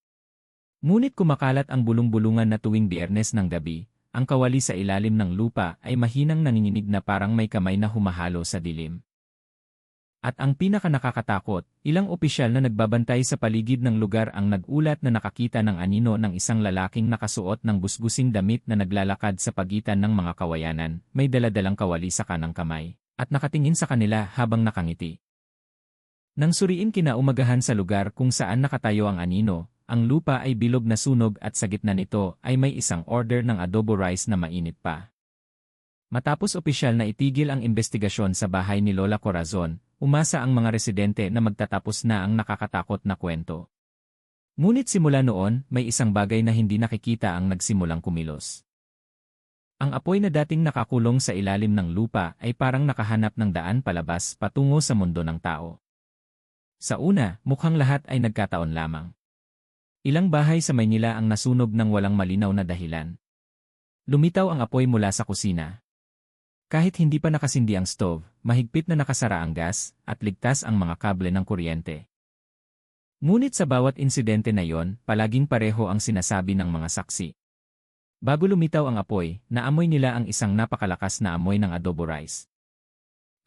Ngunit kumakalat ang bulong-bulungan na tuwing Biyernes ng gabi, ang kawali sa ilalim ng lupa ay mahinang nanginginig na parang may kamay na humahalo sa dilim. At ang pinaka-nakakatakot, ilang opisyal na nagbabantay sa paligid ng lugar ang nag-ulat na nakakita ng anino ng isang lalaking nakasuot ng busbusing damit na naglalakad sa pagitan ng mga kawayanan, may daladalang kawali sa kanang kamay, at nakatingin sa kanila habang nakangiti. Nang suriin kinaumagahan sa lugar kung saan nakatayo ang anino, ang lupa ay bilog na sunog at sa gitna nito ay may isang order ng adobo rice na mainit pa. Matapos opisyal na itigil ang investigasyon sa bahay ni Lola Corazon, umasa ang mga residente na magtatapos na ang nakakatakot na kwento. Ngunit simula noon, may isang bagay na hindi nakikita ang nagsimulang kumilos. Ang apoy na dating nakakulong sa ilalim ng lupa ay parang nakahanap ng daan palabas patungo sa mundo ng tao. Sa una, mukhang lahat ay nagkataon lamang. Ilang bahay sa Maynila ang nasunog ng walang malinaw na dahilan. Lumitaw ang apoy mula sa kusina. Kahit hindi pa nakasindi ang stove, mahigpit na nakasara ang gas, at ligtas ang mga kable ng kuryente. Ngunit sa bawat insidente na yon, palaging pareho ang sinasabi ng mga saksi. Bago lumitaw ang apoy, naamoy nila ang isang napakalakas na amoy ng adobo rice.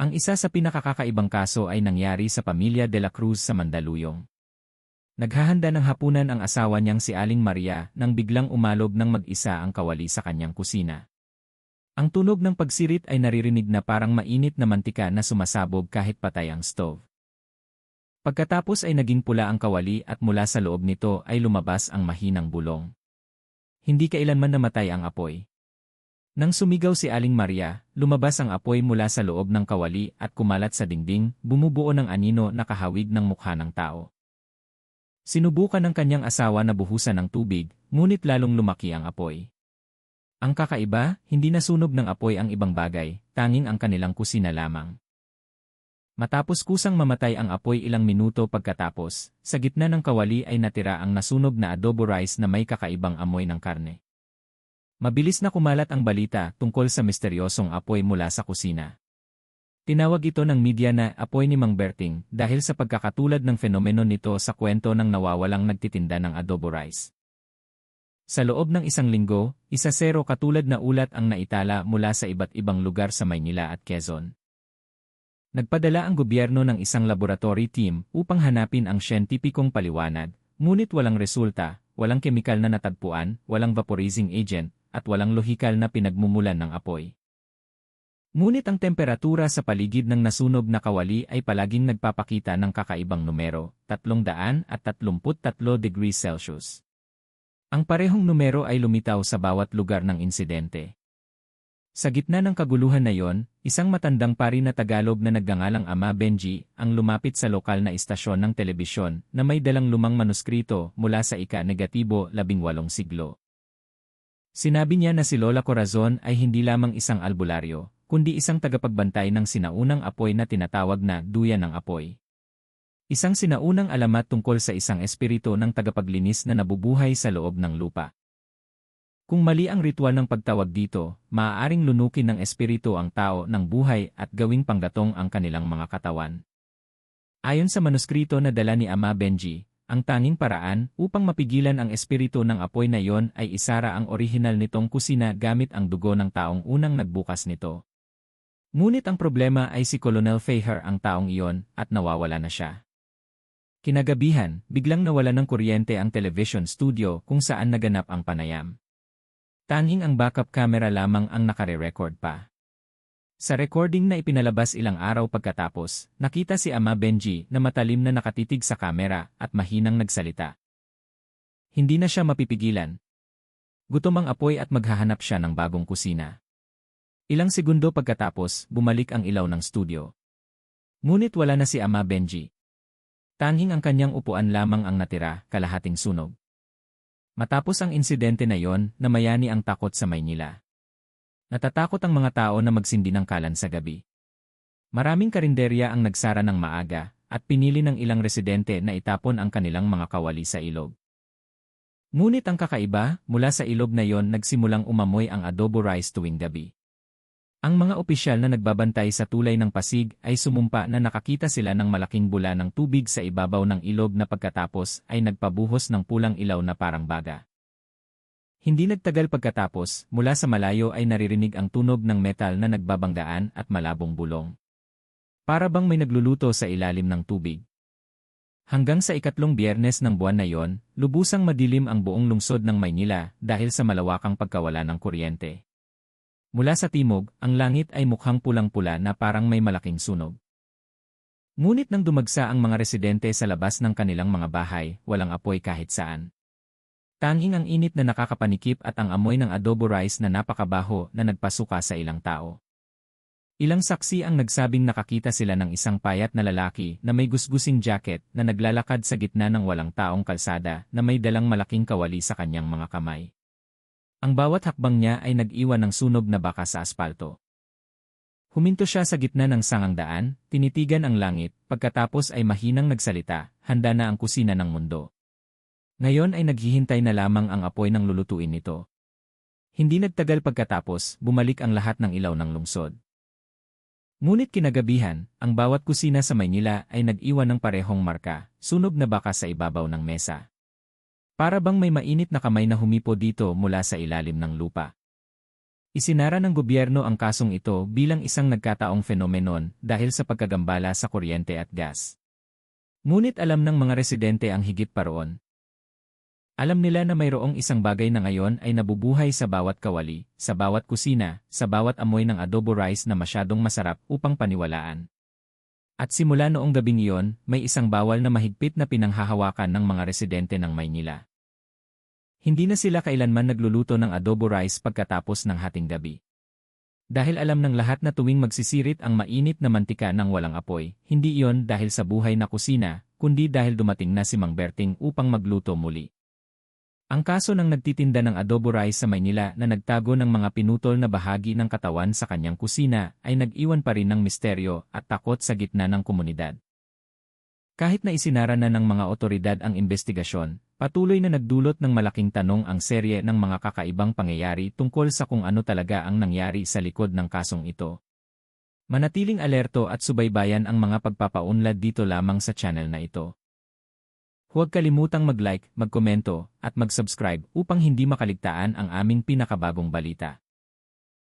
Ang isa sa pinakakakaibang kaso ay nangyari sa pamilya de la Cruz sa Mandaluyong. Naghahanda ng hapunan ang asawa niyang si Aling Maria nang biglang umalob ng mag-isa ang kawali sa kanyang kusina. Ang tunog ng pagsirit ay naririnig na parang mainit na mantika na sumasabog kahit patay ang stove. Pagkatapos ay naging pula ang kawali at mula sa loob nito ay lumabas ang mahinang bulong. Hindi kailanman namatay ang apoy. Nang sumigaw si Aling Maria, lumabas ang apoy mula sa loob ng kawali at kumalat sa dingding, bumubuo ng anino na kahawig ng mukha ng tao. Sinubukan ng kanyang asawa na buhusan ng tubig, ngunit lalong lumaki ang apoy. Ang kakaiba, hindi nasunog ng apoy ang ibang bagay, tanging ang kanilang kusina lamang. Matapos kusang mamatay ang apoy ilang minuto pagkatapos, sa gitna ng kawali ay natira ang nasunog na adobo rice na may kakaibang amoy ng karne. Mabilis na kumalat ang balita tungkol sa misteryosong apoy mula sa kusina. Tinawag ito ng media na apoy ni Mang Berting dahil sa pagkakatulad ng fenomeno nito sa kwento ng nawawalang nagtitinda ng adobo rice. Sa loob ng isang linggo, 1-0 katulad na ulat ang naitala mula sa iba't ibang lugar sa Maynila at Quezon. Nagpadala ang gobyerno ng isang laboratory team upang hanapin ang siyentipikong paliwanag, ngunit walang resulta, walang kemikal na natagpuan, walang vaporizing agent, at walang lohikal na pinagmumulan ng apoy. Ngunit ang temperatura sa paligid ng nasunog na kawali ay palaging nagpapakita ng kakaibang numero, 333 degrees Celsius. Ang parehong numero ay lumitaw sa bawat lugar ng insidente. Sa gitna ng kaguluhan na yon, isang matandang pari na Tagalog na nagngangalang Ama Benji ang lumapit sa lokal na istasyon ng telebisyon na may dalang lumang manuskrito mula sa ika-18 siglo. Sinabi niya na si Lola Corazon ay hindi lamang isang albularyo, kundi isang tagapagbantay ng sinaunang apoy na tinatawag na duyan ng apoy. Isang sinaunang alamat tungkol sa isang espiritu ng tagapaglinis na nabubuhay sa loob ng lupa. Kung mali ang ritual ng pagtawag dito, maaaring lunukin ng espiritu ang tao ng buhay at gawing panggatong ang kanilang mga katawan. Ayon sa manuskrito na dala ni Ama Benji, ang tanging paraan upang mapigilan ang espiritu ng apoy na iyon ay isara ang orihinal nitong kusina gamit ang dugo ng taong unang nagbukas nito. Ngunit ang problema ay si Colonel Faher ang taong iyon at nawawala na siya. Kinagabihan, biglang nawala ng kuryente ang television studio kung saan naganap ang panayam. Tanging ang backup camera lamang ang nakare-record pa. Sa recording na ipinalabas ilang araw pagkatapos, nakita si Ama Benji na matalim na nakatitig sa kamera at mahinang nagsalita. Hindi na siya mapipigilan. Gutom ang apoy at maghahanap siya ng bagong kusina. Ilang segundo pagkatapos, bumalik ang ilaw ng studio. Ngunit wala na si Ama Benji. Tanging ang kanyang upuan lamang ang natira, kalahating sunog. Matapos ang insidente na yon, namayani ang takot sa Maynila. Natatakot ang mga tao na magsindi ng kalan sa gabi. Maraming karinderya ang nagsara ng maaga, at pinili ng ilang residente na itapon ang kanilang mga kawali sa ilog. Ngunit ang kakaiba, mula sa ilog na yon nagsimulang umamoy ang adobo rice tuwing gabi. Ang mga opisyal na nagbabantay sa tulay ng Pasig ay sumumpa na nakakita sila ng malaking bula ng tubig sa ibabaw ng ilog na pagkatapos ay nagpabuhos ng pulang ilaw na parang baga. Hindi nagtagal pagkatapos, mula sa malayo ay naririnig ang tunog ng metal na nagbabanggaan at malabong bulong. Para bang may nagluluto sa ilalim ng tubig. Hanggang sa ikatlong Biyernes ng buwan na yon, lubusang madilim ang buong lungsod ng Maynila dahil sa malawakang pagkawala ng kuryente. Mula sa timog, ang langit ay mukhang pulang-pula na parang may malaking sunog. Ngunit nang dumagsa ang mga residente sa labas ng kanilang mga bahay, walang apoy kahit saan. Tanging ang init na nakakapanikip at ang amoy ng adobo rice na napakabaho na nagpasuka sa ilang tao. Ilang saksi ang nagsabing nakakita sila ng isang payat na lalaki na may gusgusing jacket na naglalakad sa gitna ng walang taong kalsada na may dalang malaking kawali sa kanyang mga kamay. Ang bawat hakbang niya ay nag-iwan ng sunog na baka sa aspalto. Huminto siya sa gitna ng sangang daan, tinitigan ang langit, pagkatapos ay mahinang nagsalita, handa na ang kusina ng mundo. Ngayon ay naghihintay na lamang ang apoy ng lulutuin nito. Hindi nagtagal pagkatapos, bumalik ang lahat ng ilaw ng lungsod. Ngunit kinagabihan, ang bawat kusina sa Maynila ay nag-iwan ng parehong marka, sunog na baka sa ibabaw ng mesa. Para bang may mainit na kamay na humipo dito mula sa ilalim ng lupa. Isinara ng gobyerno ang kasong ito bilang isang nagkataong fenomenon dahil sa pagkagambala sa kuryente at gas. Ngunit alam ng mga residente ang higit pa roon. Alam nila na mayroong isang bagay na ngayon ay nabubuhay sa bawat kawali, sa bawat kusina, sa bawat amoy ng adobo rice na masyadong masarap upang paniwalaan. At simula noong gabing iyon, may isang bawal na mahigpit na pinanghahawakan ng mga residente ng Maynila. Hindi na sila kailanman nagluluto ng adobo rice pagkatapos ng hating gabi. Dahil alam ng lahat na tuwing magsisirit ang mainit na mantika ng walang apoy, hindi iyon dahil sa buhay na kusina, kundi dahil dumating na si Mang Berting upang magluto muli. Ang kaso ng nagtitinda ng adobo rice sa Maynila na nagtago ng mga pinutol na bahagi ng katawan sa kanyang kusina ay nag-iwan pa rin ng misteryo at takot sa gitna ng komunidad. Kahit na isinara na ng mga otoridad ang investigasyon, patuloy na nagdulot ng malaking tanong ang serye ng mga kakaibang pangyayari tungkol sa kung ano talaga ang nangyari sa likod ng kasong ito. Manatiling alerto at subaybayan ang mga pagpapaunlad dito lamang sa channel na ito. Huwag kalimutang mag-like, mag-komento, at mag-subscribe upang hindi makaligtaan ang aming pinakabagong balita.